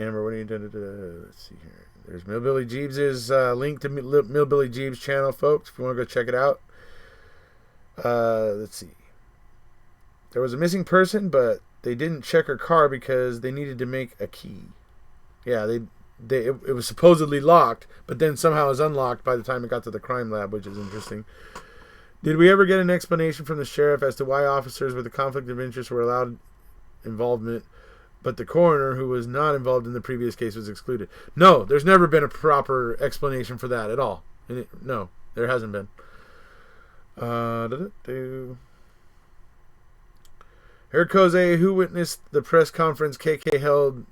Amber, what are you doing? Let's see here. There's Millbilly Jeeves' link to Millbilly Jeeves' channel, folks, if you want to go check it out. Let's see. There was a missing person, but they didn't check her car because they needed to make a key. Yeah, it was supposedly locked, but then somehow it was unlocked by the time it got to the crime lab, which is interesting. Did we ever get an explanation from the sheriff as to why officers with a conflict of interest were allowed involvement, but the coroner, who was not involved in the previous case, was excluded? No, there's never been a proper explanation for that at all. No, there hasn't been. Erekose, who witnessed the press conference KK held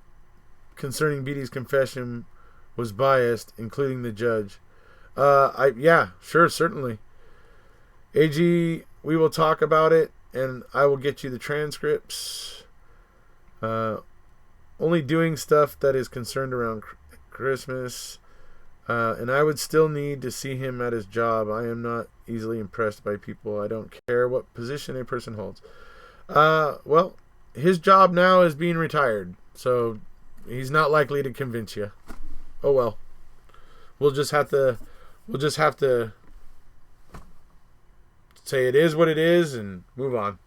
concerning Beatty's confession, was biased, including the judge. Yeah, sure, certainly. AG we will talk about it, and I will get you the transcripts. Only doing stuff that is concerned around Christmas. And I would still need to see him at his job. I am not easily impressed by people. I don't care what position a person holds. Well, his job now is being retired, so he's not likely to convince you. Oh well. We'll just have to say it is what it is and move on.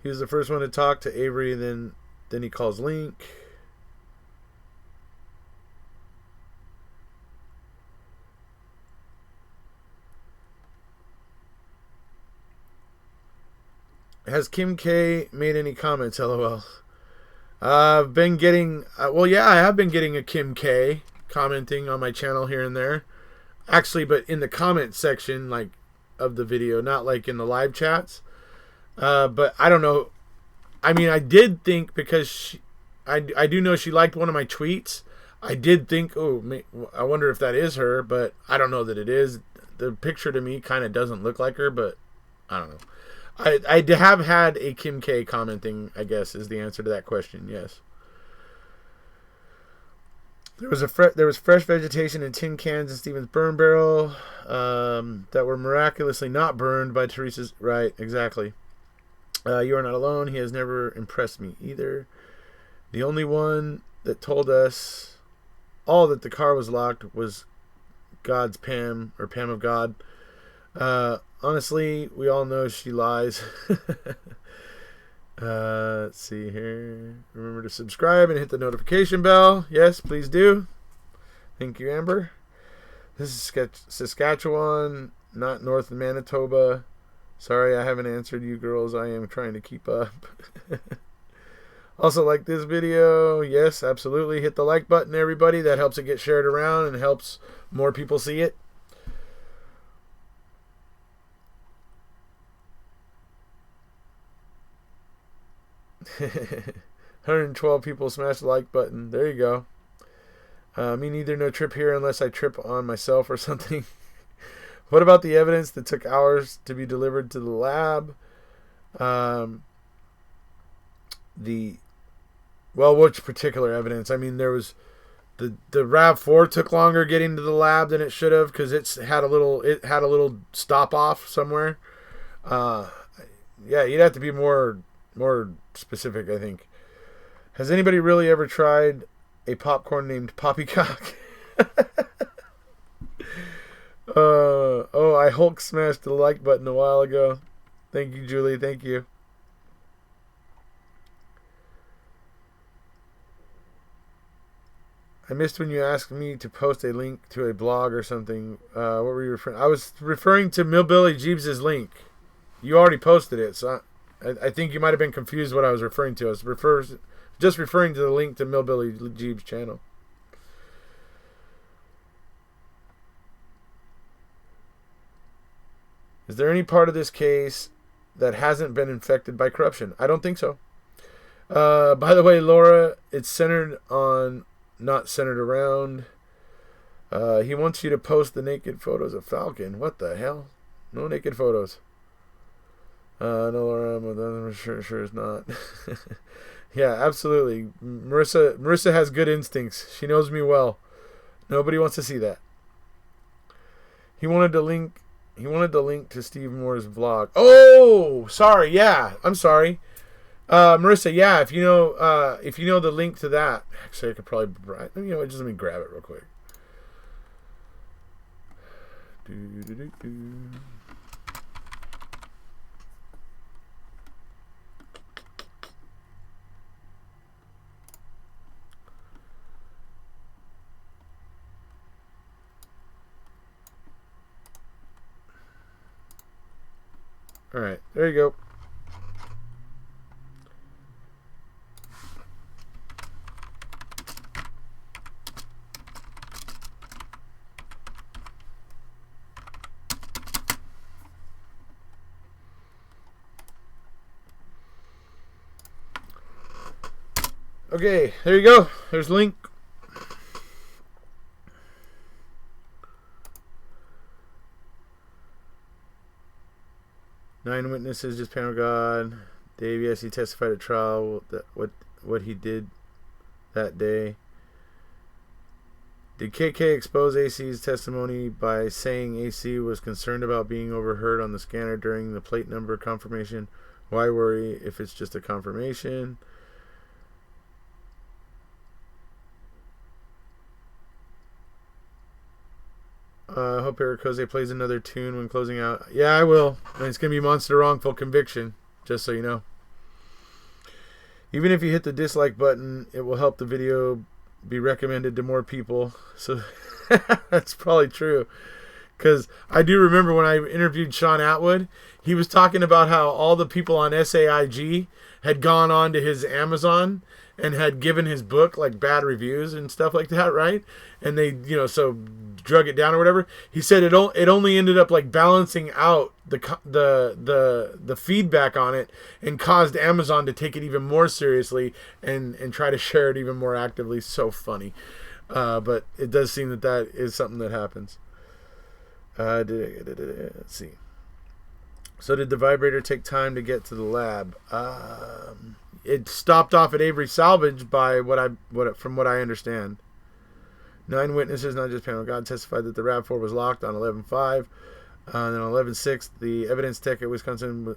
He was the first one to talk to Avery, and then he calls Link. Has Kim K made any comments? LOL. I've been getting... I have been getting a Kim K commenting on my channel here and there. Actually, but in the comment section, like, of the video, not like in the live chats. But I don't know. I mean, I did think, because I do know she liked one of my tweets. I did think, I wonder if that is her, but I don't know that it is. The picture to me kind of doesn't look like her, but I don't know. I have had a Kim K commenting, I guess, is the answer to that question. Yes. There was fresh vegetation in tin cans in Steven's burn barrel that were miraculously not burned by Teresa's... Right, exactly. You are not alone. He has never impressed me either. The only one that told us all that the car was locked was God's Pam, or Pam of God. Honestly, we all know she lies. Let's see here. Remember to subscribe and hit the notification bell. Yes, please do. Thank you, Amber. This is Saskatchewan, not North Manitoba. Sorry, I haven't answered you girls. I am trying to keep up. Also, like this video. Yes, absolutely. Hit the like button, everybody. That helps it get shared around and helps more people see it. $112 people smash the like button. There you go. Me neither. No trip here unless I trip on myself or something. What about the evidence that took hours to be delivered to the lab? Which particular evidence? I mean, there was the RAV4 took longer getting to the lab than it should have because it had a little stop off somewhere. Yeah, you'd have to be more specific, I think. Has anybody really ever tried a popcorn named Poppycock? I Hulk smashed the like button a while ago. Thank you, Julie. Thank you. I missed when you asked me to post a link to a blog or something. What were you referring? I was referring to Millbilly Jeebs' link. You already posted it, so I think you might have been confused what I was referring to. I was just referring to the link to Millbilly Jeebs' channel. Is there any part of this case that hasn't been infected by corruption? I don't think so. By the way, Laura, it's centered on, not centered around. He wants you to post the naked photos of Falcon. What the hell? No naked photos. No, Laura, I'm sure it's not. Yeah, absolutely. Marissa has good instincts. She knows me well. Nobody wants to see that. He wanted the link to Steve Moore's vlog. Oh, sorry. Yeah, I'm sorry. Marissa, yeah, if you know the link to that, actually I could probably, just let me grab it real quick. All right, there you go. Okay, there you go. There's the link. Nine witnesses, just panel God. Dave, yes, he testified at trial that what he did that day. Did KK expose AC's testimony by saying AC was concerned about being overheard on the scanner during the plate number confirmation? Why worry if it's just a confirmation? I hope Erekose plays another tune when closing out. Yeah, I will. And it's going to be Monster Wrongful Conviction, just so you know. Even if you hit the dislike button, it will help the video be recommended to more people. So that's probably true. Because I do remember when I interviewed Sean Atwood, he was talking about how all the people on SAIG had gone on to his Amazon and had given his book like bad reviews and stuff like that, right? And they, so drug it down or whatever. He said it only ended up like balancing out the feedback on it and caused Amazon to take it even more seriously and try to share it even more actively. So funny, but it does seem that is something that happens. Let's see. So did the vibrator take time to get to the lab? It stopped off at Avery Salvage by from what I understand. 9 witnesses, not just panel God, testified that the RAV4 was locked on 11/5. Then on 11/6, the evidence tech at Wisconsin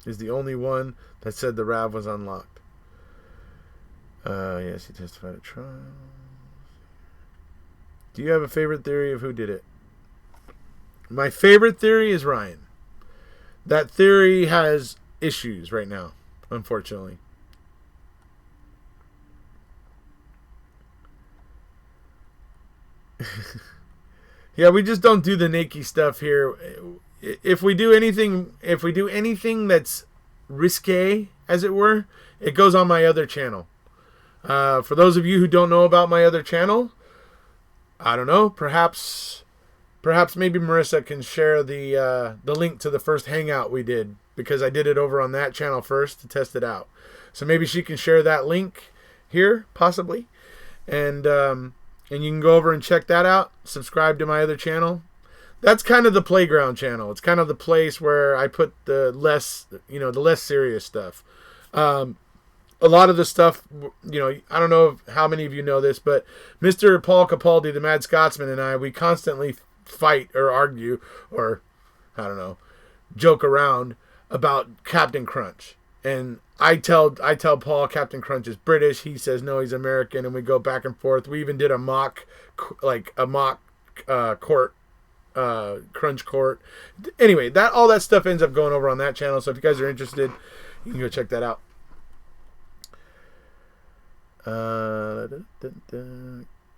is the only one that said the RAV was unlocked. Yes, he testified at trial. Do you have a favorite theory of who did it? My favorite theory is Ryan. That theory has issues right now, unfortunately. Yeah, we just don't do the naked stuff here. If we do anything that's risque, as it were, it goes on my other channel. For those of you who don't know about my other channel, I don't know, perhaps maybe Marissa can share the link to the first hangout we did, because I did it over on that channel first to test it out. So maybe she can share that link here, possibly, and you can go over and check that out. Subscribe to my other channel. That's kind of the playground channel. It's kind of the place where I put the less serious stuff. A lot of the stuff, I don't know how many of you know this, but Mr. Paul Capaldi, the Mad Scotsman, and I, we constantly fight or argue or, I don't know, joke around about Captain Crunch. And I tell Paul Captain Crunch is British. He says no, he's American, and we go back and forth. We even did a mock court, Crunch court. Anyway, all that stuff ends up going over on that channel. So if you guys are interested, you can go check that out.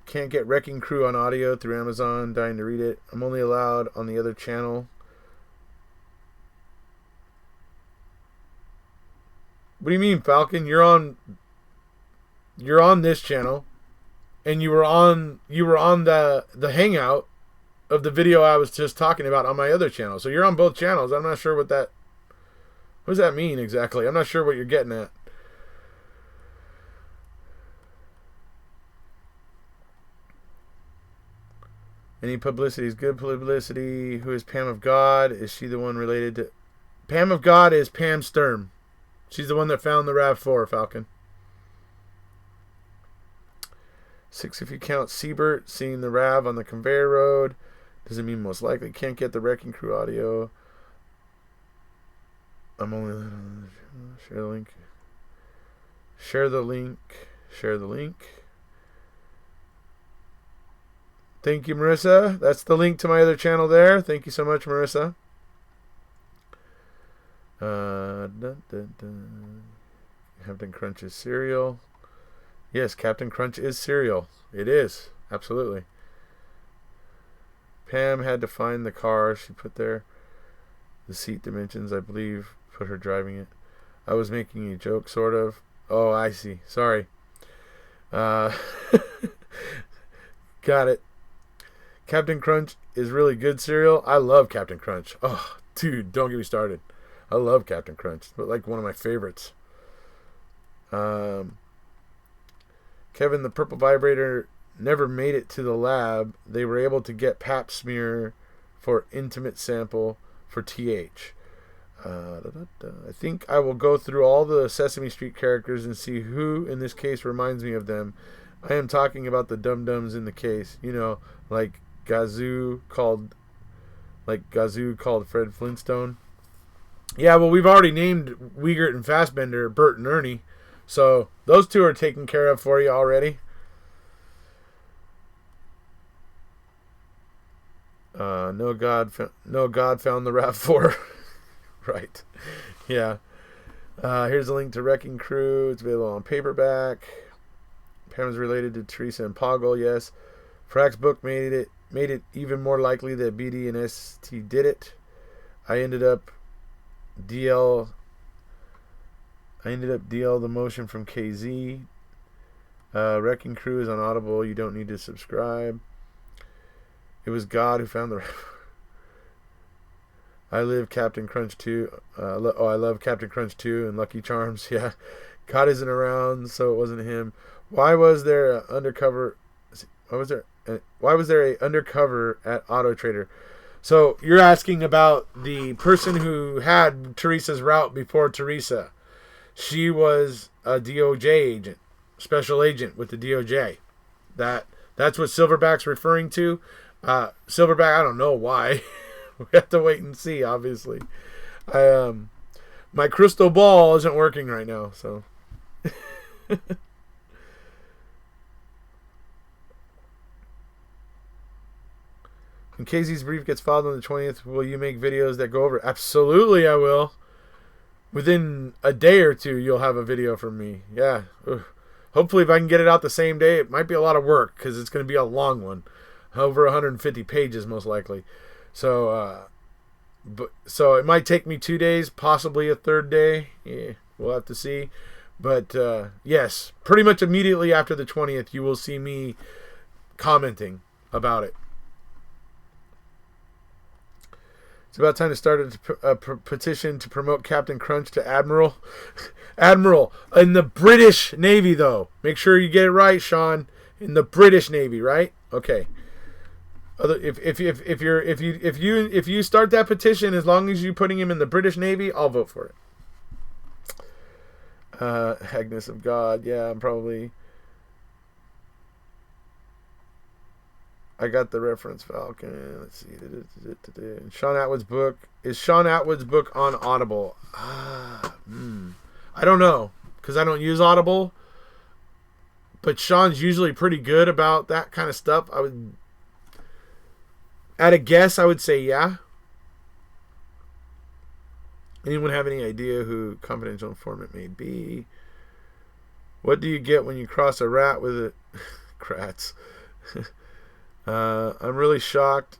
Can't get Wrecking Crew on audio through Amazon. Dying to read it. I'm only allowed on the other channel. What do you mean, Falcon? You're on this channel, and you were on the hangout of the video I was just talking about on my other channel. So you're on both channels. I'm not sure what does that mean exactly. I'm not sure what you're getting at. Any publicity is good publicity. Who is Pam of God? Is she the one related to... Pam of God is Pam Sturm. She's the one that found the RAV4, Falcon. 6 if you count Siebert seeing the RAV on the conveyor road. Doesn't mean most likely. Can't get the Wrecking Crew audio. I'm only... Share the link. Share the link. Share the link. Thank you, Marissa. That's the link to my other channel there. Thank you so much, Marissa. Captain Crunch is cereal. Yes, Captain Crunch is cereal. It is. Absolutely. Pam had to find the car she put there. The seat dimensions, I believe, put her driving it. I was making a joke, sort of. Oh, I see. Sorry. Got it. Captain Crunch is really good cereal. I love Captain Crunch. Oh, dude, don't get me started. I love Captain Crunch, but like one of my favorites. Kevin, the purple vibrator never made it to the lab. They were able to get pap smear for intimate sample for TH. I think I will go through all the Sesame Street characters and see who in this case reminds me of them. I am talking about the dum-dums in the case. You know, like Gazoo called Fred Flintstone. Yeah, well, we've already named Wiegert and Fassbender Bert and Ernie. So those two are taken care of for you already. No God found the RAV4. Right. Yeah. Here's a link to Wrecking Crew. It's available on paperback. Pam's related to Teresa and Poggle, yes. Frack's book made it even more likely that BD and ST did it. I ended up DL the motion from KZ. Wrecking Crew is on Audible. You don't need to subscribe. It was God who found the... I love Captain Crunch 2. I love Captain Crunch 2 and Lucky Charms. Yeah. God isn't around, so it wasn't him. Why was there a undercover at Auto Trader? So you're asking about the person who had Teresa's route before Teresa. She was a DOJ agent, special agent with the DOJ. That's what Silverback's referring to. Silverback, I don't know why. We have to wait and see, obviously. My crystal ball isn't working right now, so. When Casey's brief gets filed on the 20th, will you make videos that go over? Absolutely, I will. Within a day or two, you'll have a video from me. Yeah. Ugh. Hopefully, if I can get it out the same day, it might be a lot of work because it's going to be a long one. Over 150 pages, most likely. So it might take me 2 days, possibly a third day. Yeah, we'll have to see. But yes, pretty much immediately after the 20th, you will see me commenting about it. It's about time to start a petition to promote Captain Crunch to Admiral. Admiral in the British Navy, though. Make sure you get it right, Sean. In the British Navy, right? Okay. If you start that petition, as long as you're putting him in the British Navy, I'll vote for it. Agnes of God, yeah, I'm probably. I got the reference Falcon. Let's see. Sean Atwood's book. Is Sean Atwood's book on Audible? I don't know because I don't use Audible. But Sean's usually pretty good about that kind of stuff. At a guess, I would say yeah. Anyone have any idea who confidential informant may be? What do you get when you cross a rat with a... Crats. I'm really shocked.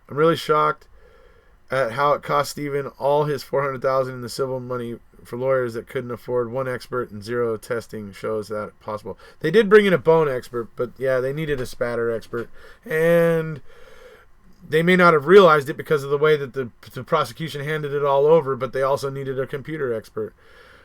I'm really shocked at how it cost Steven all his $400,000 in the civil money for lawyers that couldn't afford one expert and zero testing shows that possible. They did bring in a bone expert, but yeah, they needed a spatter expert. And they may not have realized it because of the way that the prosecution handed it all over, but they also needed a computer expert.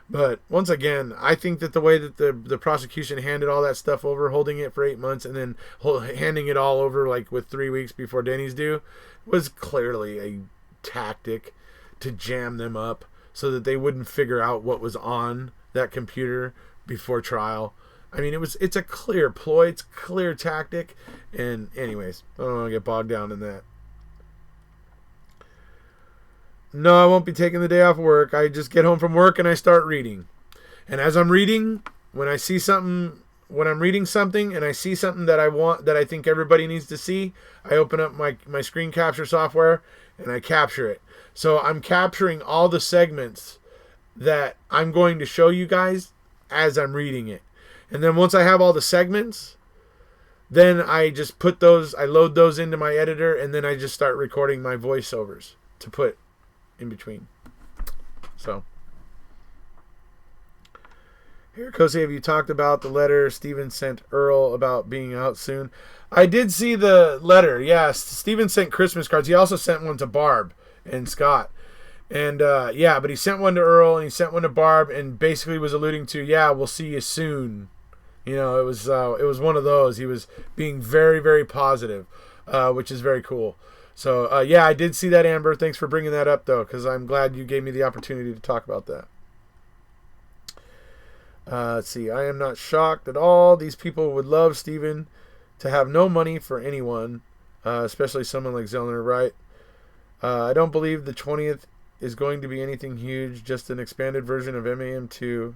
But once again, I think that the way that the prosecution handed all that stuff over, holding it for 8 months and then handing it all over like with 3 weeks before Denny's due, was clearly a tactic to jam them up so that they wouldn't figure out what was on that computer before trial. I mean, it's a clear ploy, it's a clear tactic. And anyways, I don't want to get bogged down in that. No, I won't be taking the day off work. I just get home from work and I start reading. And as I'm reading, when I'm reading something and I see something that I think everybody needs to see, I open up my screen capture software and I capture it. So I'm capturing all the segments that I'm going to show you guys as I'm reading it. And then once I have all the segments, then I just I load those into my editor, and then I just start recording my voiceovers to put in between. So, Erekose, have you talked about the letter Steven sent Earl about being out soon? I did see the letter. Yes, Steven sent Christmas cards. He also sent one to Barb and Scott. And yeah, but he sent one to Earl and he sent one to Barb, and basically was alluding to, yeah, we'll see you soon. You know, it was one of those. He was being very, very positive, which is very cool. So yeah, I did see that, Amber. Thanks for bringing that up, though, because I'm glad you gave me the opportunity to talk about that. Let's see. I am not shocked at all. These people would love Steven to have no money for anyone, especially someone like Zellner, right? I don't believe the 20th is going to be anything huge, just an expanded version of MAM2.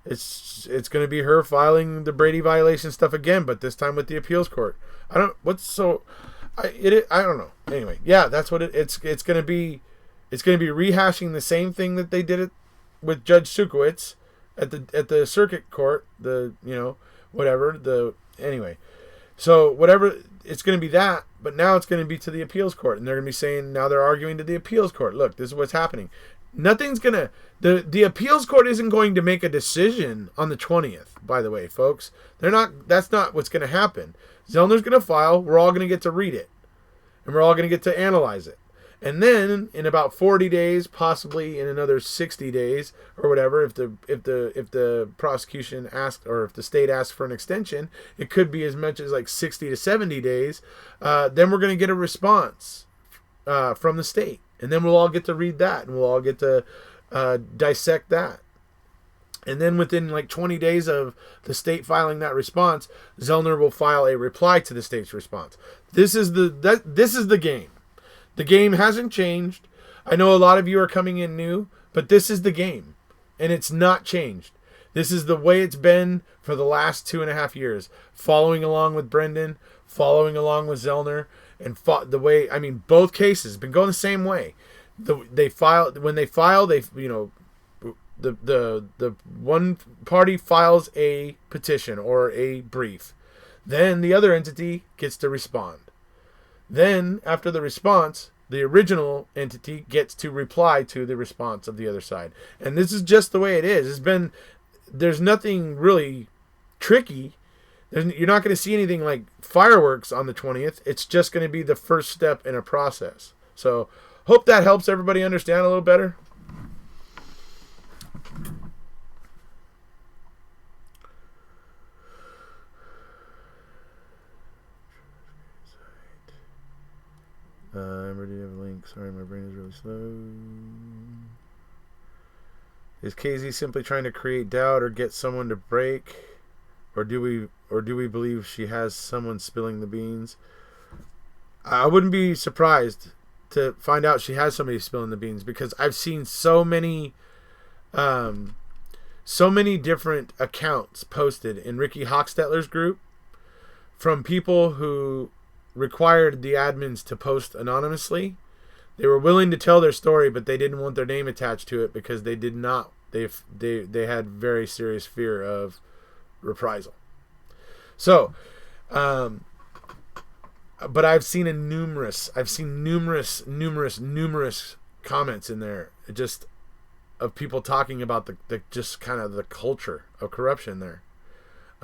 It's going to be her filing the Brady violation stuff again, but this time with the appeals court. I don't know. Anyway, yeah, that's what it's going to be. It's going to be rehashing the same thing that they did it with Judge Sukowitz at the circuit court. Anyway. So whatever, it's going to be that, but now it's going to be to the appeals court, and they're going to be saying, now they're arguing to the appeals court. Look, this is what's happening. Nothing's going to, the appeals court isn't going to make a decision on the 20th, by the way, folks. That's not what's going to happen. Zellner's going to file, we're all going to get to read it, and we're all going to get to analyze it. And then in about 40 days, possibly in another 60 days or whatever, if the prosecution asks, or if the state asks for an extension, it could be as much as like 60 to 70 days. Then we're going to get a response from the state, and then we'll all get to read that, and we'll all get to dissect that. And then within like 20 days of the state filing that response, Zellner will file a reply to the state's response. This is the game. The game hasn't changed. I know a lot of you are coming in new, but this is the game, and it's not changed. This is the way it's been for the last 2.5 years, following along with Brendan, following along with Zellner, and both cases have been going the same way. The one party files a petition or a brief, then the other entity gets to respond. Then, after the response, the original entity gets to reply to the response of the other side. And this is just the way it is. There's nothing really tricky. You're not going to see anything like fireworks on the 20th. It's just going to be the first step in a process. So, hope that helps everybody understand a little better. I'm ready to have a link. Sorry, my brain is really slow. Is KZ simply trying to create doubt or get someone to break? Or do we believe she has someone spilling the beans? I wouldn't be surprised to find out she has somebody spilling the beans, because I've seen so many different accounts posted in Ricky Hochstetler's group from people who required the admins to post anonymously. They were willing to tell their story, but they didn't want their name attached to it because they did not. They had very serious fear of reprisal. So, but I've seen numerous comments in there, just of people talking about the just kind of the culture of corruption there.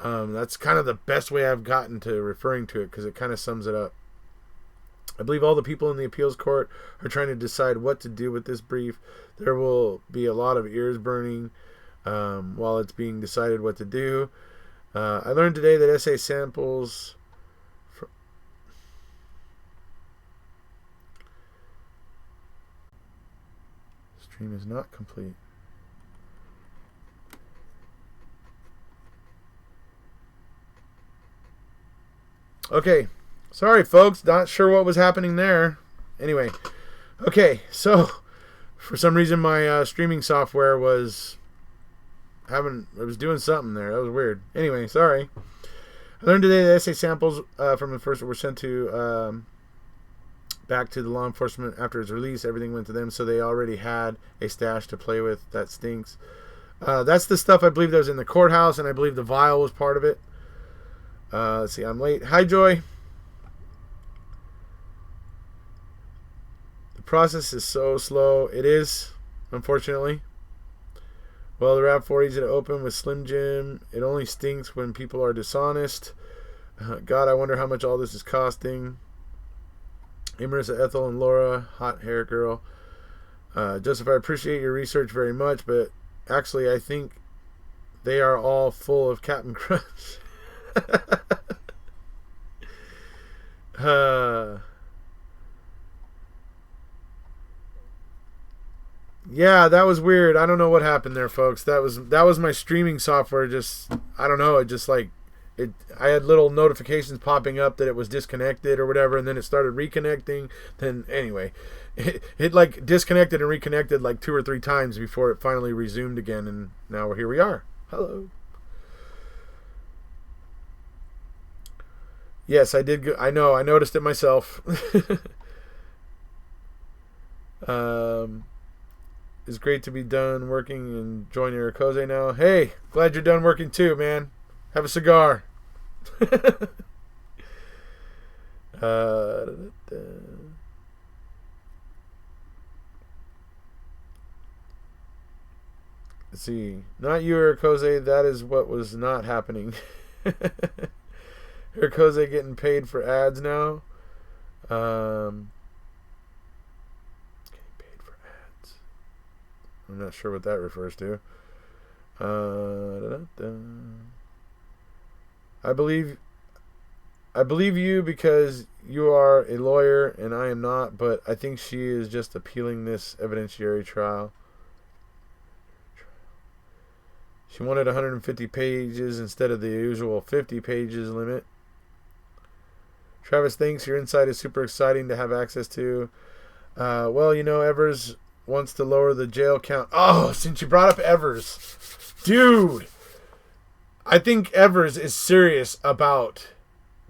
That's kind of the best way I've gotten to referring to it, because it kind of sums it up. I believe all the people in the appeals court are trying to decide what to do with this brief. There will be a lot of ears burning while it's being decided what to do. I learned today that essay samples stream is not complete. Okay, sorry folks, not sure what was happening there. Anyway, okay, so for some reason my streaming software was doing something there. That was weird. Anyway, sorry. I learned today that essay samples from the first were sent to back to the law enforcement after his release. Everything went to them, so they already had a stash to play with. That stinks. That's the stuff I believe that was in the courthouse, and I believe the vial was part of it. Let's see, I'm late. Hi, Joy. The process is so slow. It is, unfortunately. Well, the RAV4 easy to open with Slim Jim. It only stinks when people are dishonest. God, I wonder how much all this is costing. Hey, Marissa, Ethel, and Laura, hot hair girl. Joseph, I appreciate your research very much, but actually I think they are all full of Captain Crunch. Yeah, that was weird. I don't know what happened there, folks. That was my streaming software. Just, I don't know. It just like it. I had little notifications popping up that it was disconnected or whatever, and then it started reconnecting. Then anyway, it like disconnected and reconnected like 2 or 3 times before it finally resumed again, and now here we are. Hello. Yes, I did. I know. I noticed it myself. It's great to be done working and join Erekose now. Hey, glad you're done working too, man. Have a cigar. Let's see. Not you, Erekose. That is what was not happening. Erekose getting paid for ads now. I'm not sure what that refers to. I believe you because you are a lawyer and I am not, but I think she is just appealing this evidentiary trial. She wanted 150 pages instead of the usual 50 pages limit. Travis thinks your insight is super exciting to have access to. Well, you know, Evers wants to lower the jail count. Oh, since you brought up Evers. Dude, I think Evers is serious about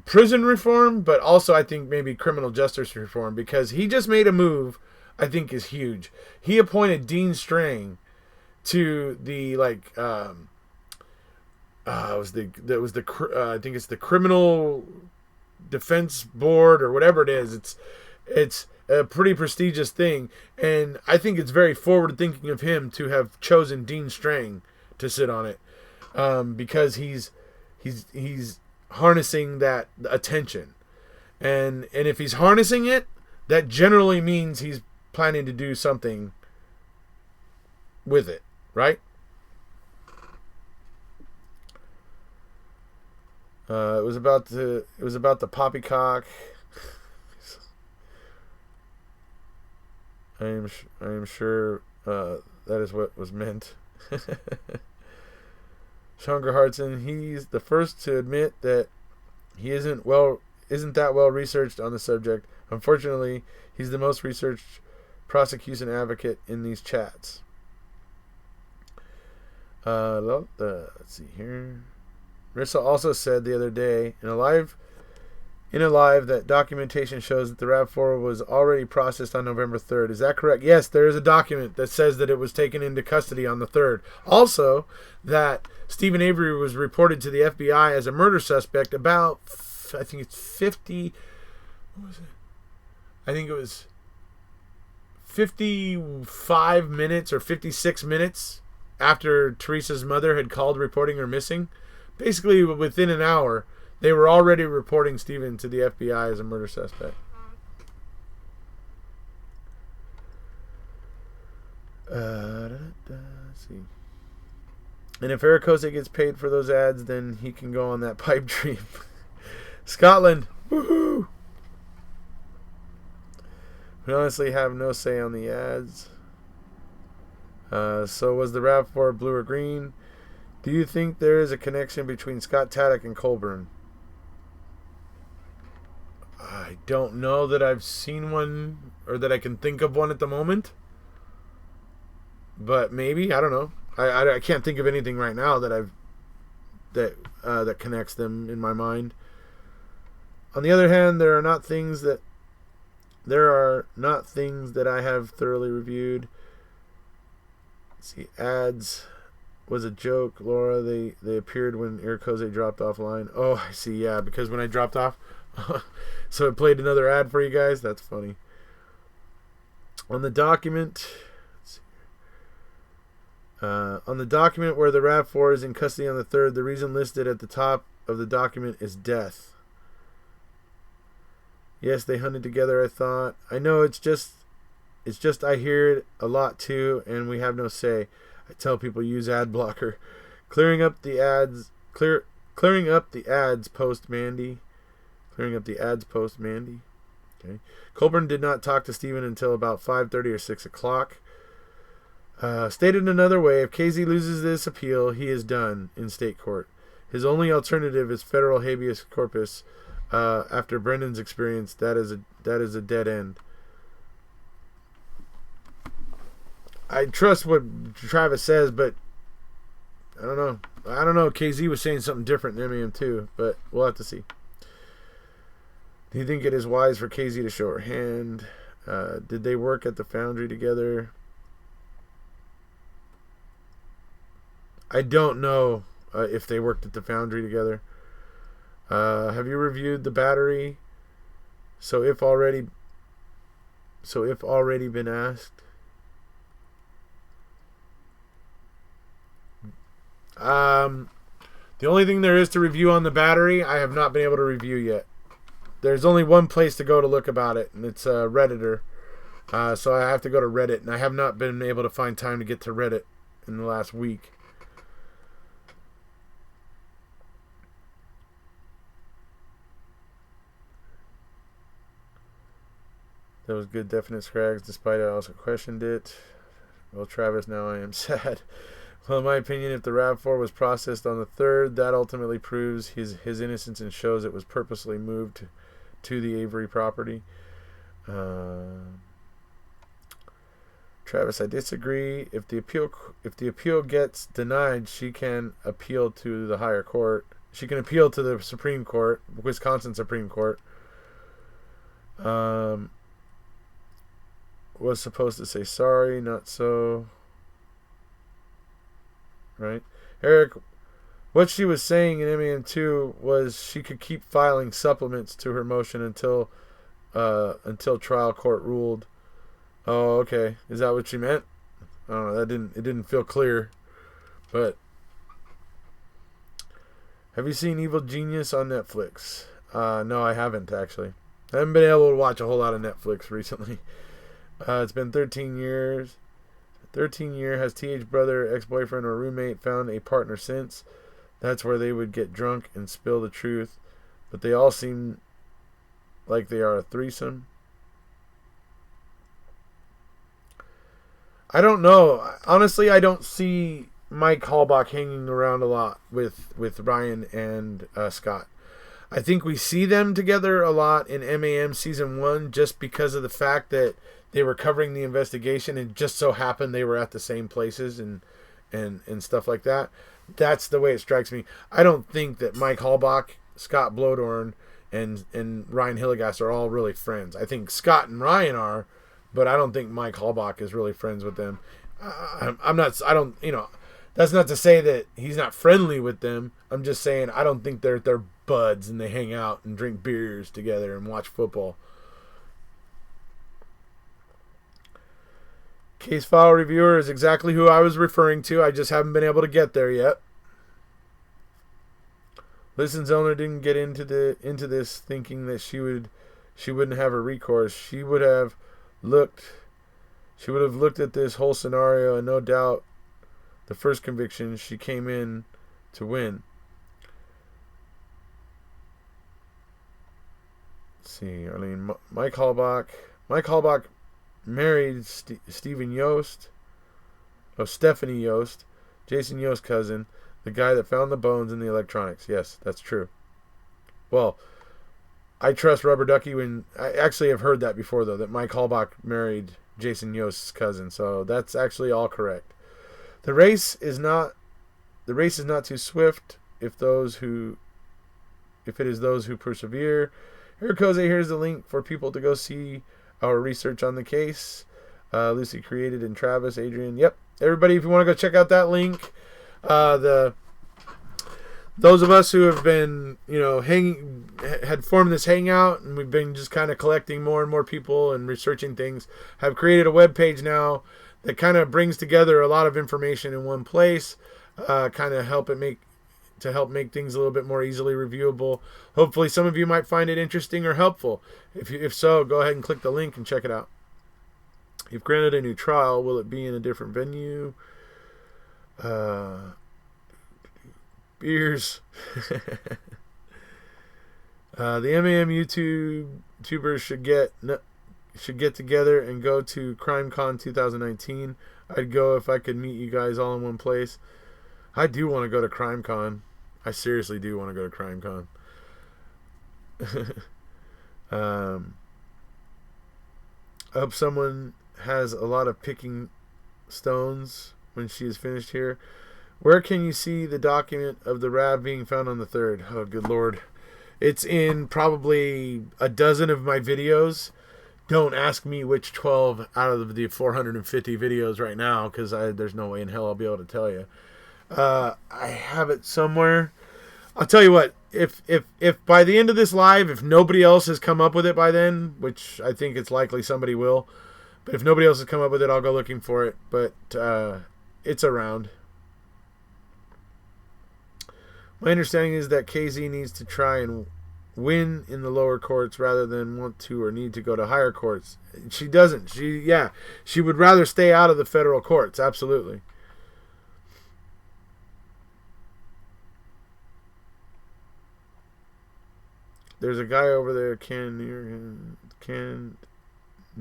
prison reform, but also I think maybe criminal justice reform, because he just made a move I think is huge. He appointed Dean Strang to the I think it's the Criminal Defense Board or whatever it is. It's a pretty prestigious thing, and I think it's very forward thinking of him to have chosen Dean Strang to sit on it, because he's harnessing that attention, and if he's harnessing it, that generally means he's planning to do something with it, right? It was about the poppycock. I am sure that is what was meant. Shanger Hartson, he's the first to admit that he isn't that well researched on the subject. Unfortunately, he's the most researched prosecution advocate in these chats. Let's see here. Marissa also said the other day in a live that documentation shows that the RAV4 was already processed on November 3rd. Is that correct? Yes, there is a document that says that it was taken into custody on the 3rd. Also, that Stephen Avery was reported to the FBI as a murder suspect about, I think it's 50, what was it? I think it was 55 minutes or 56 minutes after Teresa's mother had called reporting her missing. Basically, within an hour, they were already reporting Stephen to the FBI as a murder suspect. Let's see. And if Erekose gets paid for those ads, then he can go on that pipe dream. Scotland, woohoo! We honestly have no say on the ads. So was the RAV4 blue or green? Do you think there is a connection between Scott Taddock and Colburn? I don't know that I've seen one or that I can think of one at the moment. But maybe, I don't know. I can't think of anything right now that that connects them in my mind. On the other hand, there are not things that I have thoroughly reviewed. Let's see, ads was a joke, Laura. They appeared when Erekose dropped offline. Oh, I see. Yeah, because when I dropped off, so it played another ad for you guys. That's funny. On the document, on the document where the RAV4 is in custody on the 3rd, the reason listed at the top of the document is death. Yes, they hunted together, I thought. I know, it's just It's just I hear it a lot too, and we have no say. I tell people use ad blocker. Clearing up the ads post Mandy. Clearing up the ads post Mandy. Okay. Colburn did not talk to Stephen until about 5:30 or 6 o'clock. Stated another way, if Casey loses this appeal, he is done in state court. His only alternative is federal habeas corpus. After Brendan's experience, that is a dead end. I trust what Travis says, but I don't know. KZ was saying something different than MAM too, but we'll have to see. Do you think it is wise for KZ to show her hand? Did they work at the foundry together? I don't know if they worked at the foundry together. Have you reviewed the battery? So if already been asked. The only thing there is to review on the battery, I have not been able to review yet. There's only one place to go to look about it, and it's Redditor. So I have to go to Reddit, and I have not been able to find time to get to Reddit in the last week. That was good, definite scrags, despite I also questioned it. Well, Travis, now I am sad. Well, in my opinion, if the RAV4 was processed on the 3rd, that ultimately proves his innocence and shows it was purposely moved to the Avery property. Travis, I disagree. If the appeal gets denied, she can appeal to the higher court. She can appeal to the Supreme Court, Wisconsin Supreme Court. Was supposed to say sorry, not so. Right? Eric, what she was saying in MAM2 was she could keep filing supplements to her motion until trial court ruled. Oh, okay. Is that what she meant? I don't know. It didn't feel clear. But have you seen Evil Genius on Netflix? No, I haven't actually. I haven't been able to watch a whole lot of Netflix recently. It's been 13 years. 13 year. Has TH brother, ex-boyfriend, or roommate found a partner since? That's where they would get drunk and spill the truth. But they all seem like they are a threesome. I don't know. Honestly, I don't see Mike Halbach hanging around a lot with Ryan and Scott. I think we see them together a lot in MAM Season 1 just because of the fact that they were covering the investigation and just so happened they were at the same places and stuff like that. That's the way it strikes me. I don't think that Mike Halbach, Scott Blodorn, and Ryan Hilligas are all really friends. I think Scott and Ryan are, but I don't think Mike Halbach is really friends with them. That's not to say that he's not friendly with them. I'm just saying I don't think they're buds and they hang out and drink beers together and watch football. Case file reviewer is exactly who I was referring to. I just haven't been able to get there yet. Listen, Zellner didn't get into this thinking that she wouldn't have a recourse. She would have looked at this whole scenario, and no doubt the first conviction she came in to win. Let's see, Arlene, Mike Halbach married Stephanie Yost, Jason Yost's cousin, the guy that found the bones in the electronics. Yes, that's true. Well, I trust Rubber Ducky when I actually have heard that before though, that Mike Halbach married Jason Yost's cousin. So that's actually all correct. The race is not too swift if it is those who persevere. Erekose, here's the link for people to go see our research on the case. Lucy created and Travis, Adrian. Yep. Everybody, if you want to go check out that link, those of us who have been, had formed this hangout and we've been just kind of collecting more and more people and researching things, have created a web page now that kind of brings together a lot of information in one place, kind of help make things a little bit more easily reviewable. Hopefully some of you might find it interesting or helpful. If so, go ahead and click the link and check it out. If granted a new trial, will it be in a different venue? Beers. The MAM YouTubers should get together and go to CrimeCon 2019. I'd go if I could meet you guys all in one place. I do want to go to CrimeCon. I seriously do want to go to CrimeCon. I hope someone has a lot of picking stones when she is finished here. Where can you see the document of the RAV being found on the 3rd? Oh, good Lord. It's in probably a dozen of my videos. Don't ask me which 12 out of the 450 videos right now, because there's no way in hell I'll be able to tell you. I have it somewhere. I'll tell you what. If by the end of this live, if nobody else has come up with it by then, which I think it's likely somebody will, but if nobody else has come up with it, I'll go looking for it. But it's around. My understanding is that KZ needs to try and win in the lower courts rather than want to or need to go to higher courts. She doesn't. She would rather stay out of the federal courts. Absolutely. There's a guy over there, New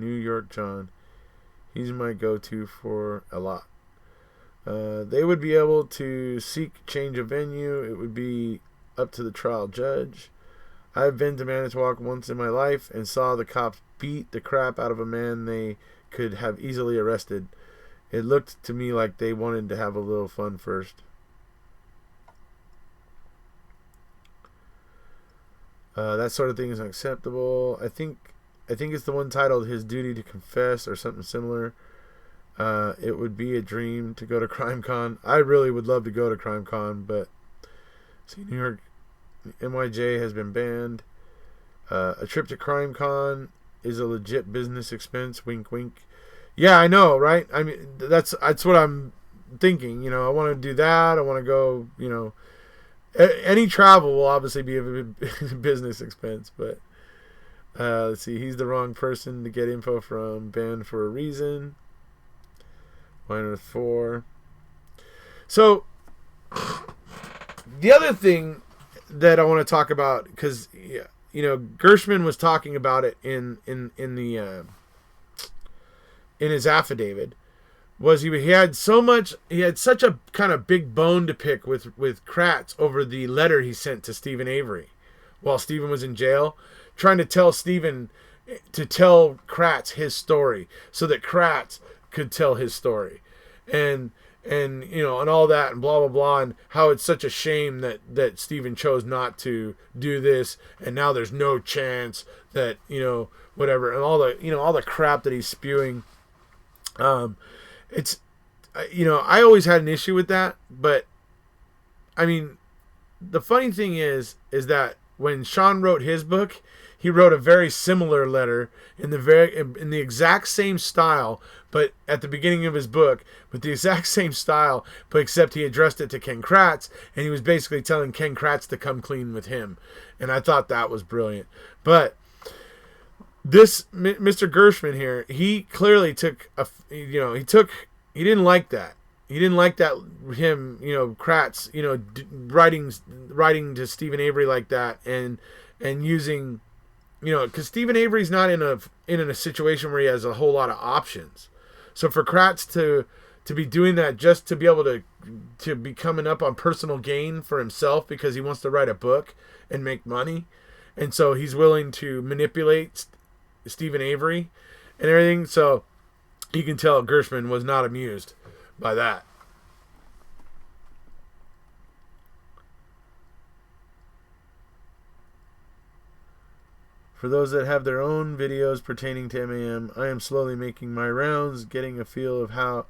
York John. He's my go-to for a lot. They would be able to seek change of venue. It would be up to the trial judge. I've been to Manitowoc once in my life and saw the cops beat the crap out of a man they could have easily arrested. It looked to me like they wanted to have a little fun first. That sort of thing is unacceptable. I think it's the one titled His Duty to Confess or something similar. It would be a dream to go to CrimeCon. I really would love to go to CrimeCon, but see, New York MYJ has been banned. A trip to CrimeCon is a legit business expense. Wink, wink. Yeah, I know, right? I mean, that's what I'm thinking. You know, I want to do that. I want to go. You know, any travel will obviously be a business expense, but let's see. He's the wrong person to get info from. Banned for a reason. 104. So the other thing that I want to talk about, because you know, Gershman was talking about it in his affidavit, was he had such a kind of big bone to pick with Kratz over the letter he sent to Stephen Avery while Stephen was in jail, trying to tell Stephen to tell Kratz his story so that Kratz could tell his story, and you know, and all that, and blah blah blah, and how it's such a shame that Stephen chose not to do this, and now there's no chance that, you know, whatever, and all the crap that he's spewing. It's, you know, I always had an issue with that, but I mean, the funny thing is that when Sean wrote his book, he wrote a very similar letter in the exact same style, but at the beginning of his book, with the exact same style, but except he addressed it to Ken Kratz, and he was basically telling Ken Kratz to come clean with him, and I thought that was brilliant. But this Mr. Gershman here, he clearly took he didn't like that. He didn't like that him, you know, Kratz, you know, writing to Stephen Avery like that, and using, you know, because Stephen Avery's not in a situation where he has a whole lot of options. So for Kratz to be doing that just to be able to be coming up on personal gain for himself because he wants to write a book and make money, and so he's willing to manipulate Stephen Avery and everything. So you can tell Gershman was not amused by that. For those that have their own videos pertaining to MAM, I am slowly making my rounds, getting a feel of how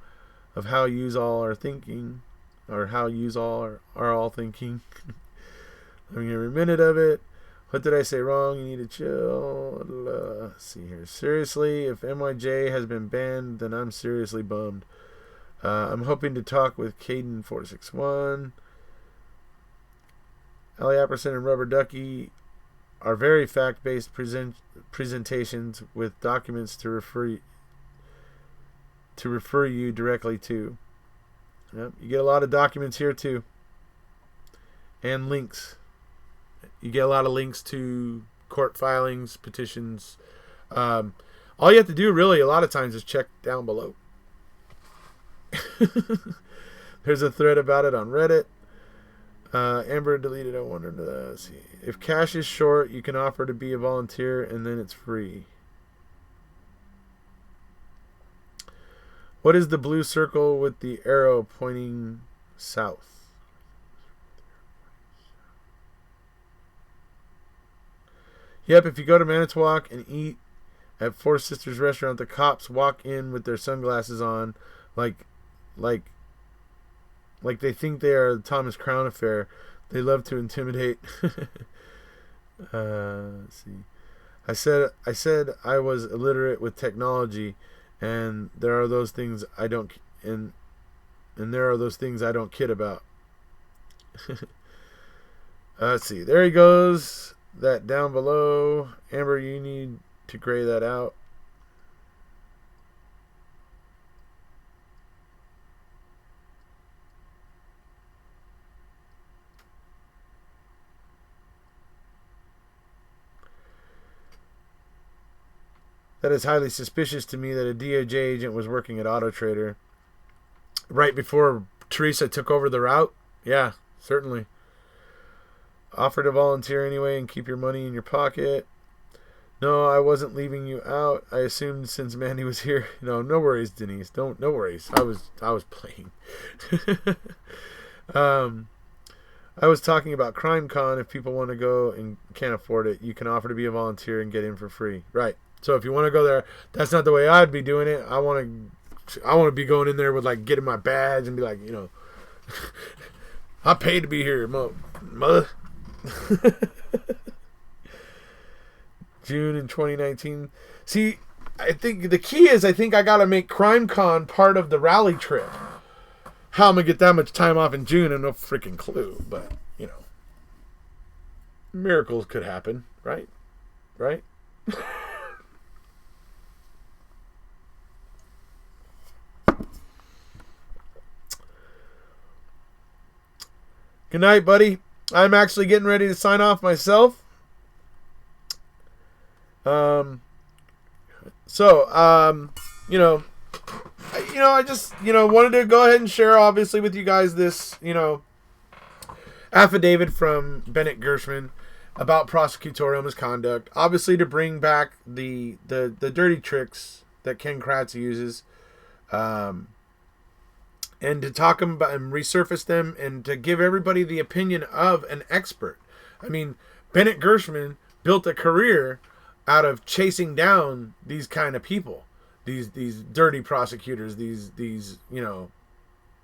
yous all are thinking, or how yous all are all thinking. Loving every minute of it. What did I say wrong? You need to chill. Let's see here. Seriously, if MYJ has been banned, then I'm seriously bummed. I'm hoping to talk with Caden461. Allie Apperson and Rubber Ducky are very fact-based presentations with documents to refer to refer you directly to. Yep, you get a lot of documents here too. And links. You get a lot of links to court filings, petitions. All you have to do really a lot of times is check down below. There's a thread about it on Reddit. Amber deleted. I wonder. Let's see. If cash is short, you can offer to be a volunteer, and then it's free. What is the blue circle with the arrow pointing south? Yep, if you go to Manitowoc and eat at Four Sisters restaurant, the cops walk in with their sunglasses on, like they think they are the Thomas Crown Affair. They love to intimidate. Let's see. I said I was illiterate with technology, and there are those things I don't kid about. Let's see. There he goes. That down below. Amber, you need to gray that out. That is highly suspicious to me that a DOJ agent was working at Auto Trader right before Teresa took over the route. Yeah, certainly. Offer to volunteer anyway and keep your money in your pocket. No, I wasn't leaving you out. I assumed since Mandy was here. No worries, Denise. No worries. I was playing. I was talking about CrimeCon. If people want to go and can't afford it, you can offer to be a volunteer and get in for free. Right. So if you want to go there, that's not the way I'd be doing it. I want to be going in there with like getting my badge and be like, I paid to be here, mother. June in 2019. See, I think the key is I got to make CrimeCon part of the rally trip. How I'm going to get that much time off in June, I have no freaking clue. But, miracles could happen, right? Right? Good night, buddy. I'm actually getting ready to sign off myself. I just, wanted to go ahead and share, obviously, with you guys this, affidavit from Bennett Gershman about prosecutorial misconduct. Obviously, to bring back the dirty tricks that Ken Kratz uses, and to talk about and resurface them and to give everybody the opinion of an expert. I mean, Bennett Gershman built a career out of chasing down these kind of people, these dirty prosecutors, these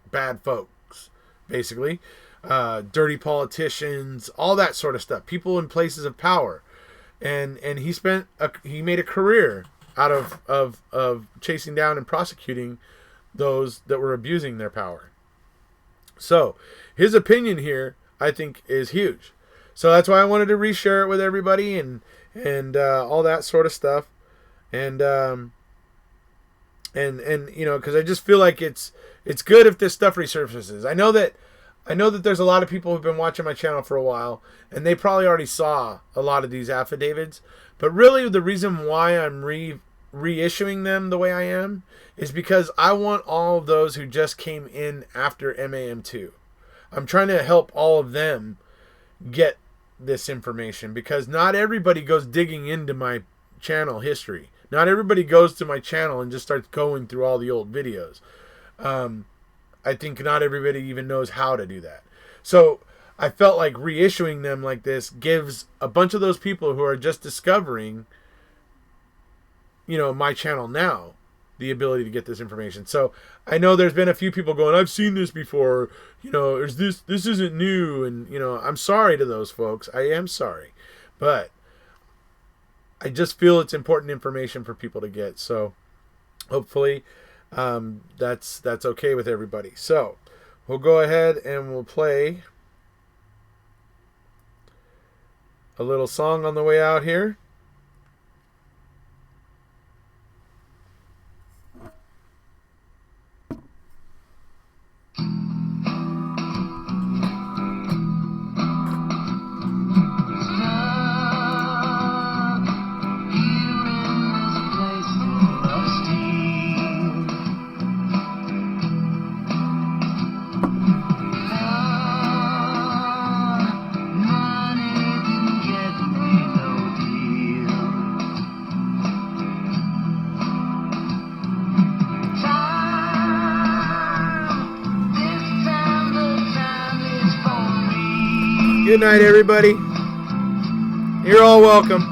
bad folks, basically, dirty politicians, all that sort of stuff, people in places of power, and he made a career out of chasing down and prosecuting those that were abusing their power. So his opinion here, I think, is huge. So that's why I wanted to reshare it with everybody and all that sort of stuff. And because I just feel like it's good if this stuff resurfaces. I know that there's a lot of people who've been watching my channel for a while, and they probably already saw a lot of these affidavits. But really, the reason why I'm reissuing them the way I am is because I want all of those who just came in after MAM2. I'm trying to help all of them get this information, because not everybody goes digging into my channel history. Not everybody goes to my channel and just starts going through all the old videos. I think not everybody even knows how to do that. So I felt like reissuing them like this gives a bunch of those people who are just discovering my channel now the ability to get this information. So I know there's been a few people going, I've seen this before, this isn't new, and I'm sorry to those folks. I am sorry, but I just feel it's important information for people to get. So hopefully that's okay with everybody. So we'll go ahead and we'll play a little song on the way out here. Good night, everybody. You're all welcome.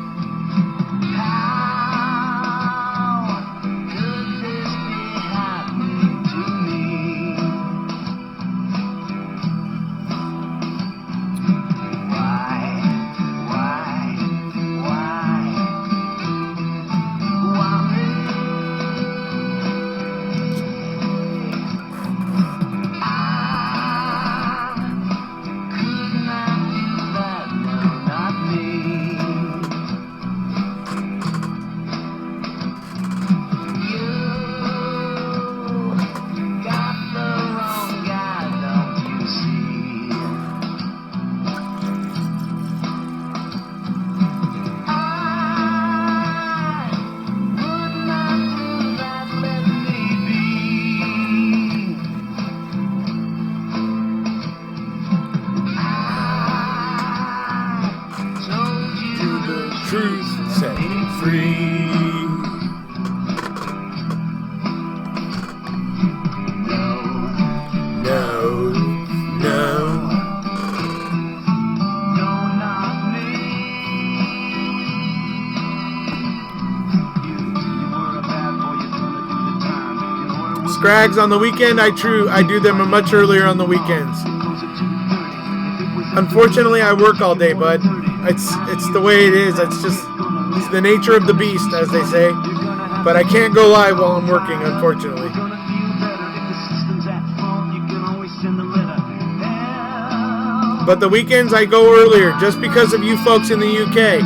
Truth set free. No. Scrags on the weekend, I do them much earlier on the weekends. Unfortunately, I work all day, bud. It's the way it is. It's the nature of the beast, as they say. But I can't go live while I'm working, unfortunately. But the weekends I go earlier, just because of you folks in the UK.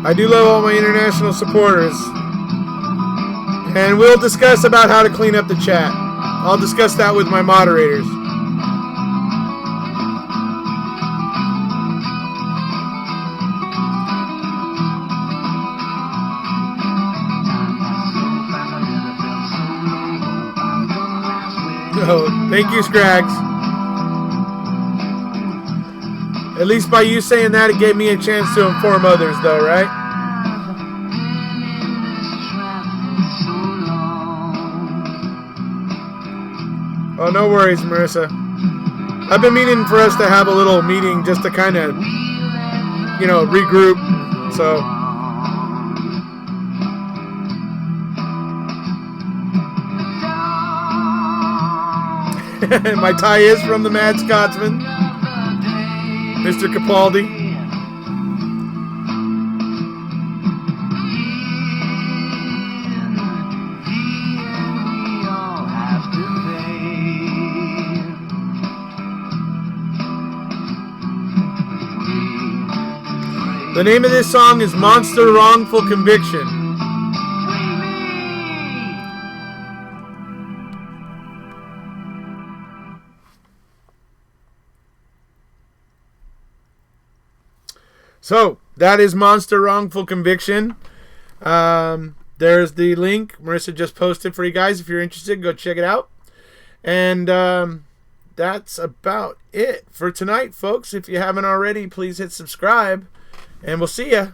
I do love all my international supporters. And we'll discuss about how to clean up the chat. I'll discuss that with my moderators. Oh, thank you, Scrags. At least by you saying that, it gave me a chance to inform others, though, right? Oh, no worries, Marissa. I've been meaning for us to have a little meeting just to kind of, regroup. So. My tie is from the Mad Scotsman. Mr. Capaldi. The name of this song is Monster Wrongful Conviction. So, that is Monster Wrongful Conviction. There's the link Marissa just posted for you guys. If you're interested, go check it out. And that's about it for tonight, folks. If you haven't already, please hit subscribe. And we'll see ya.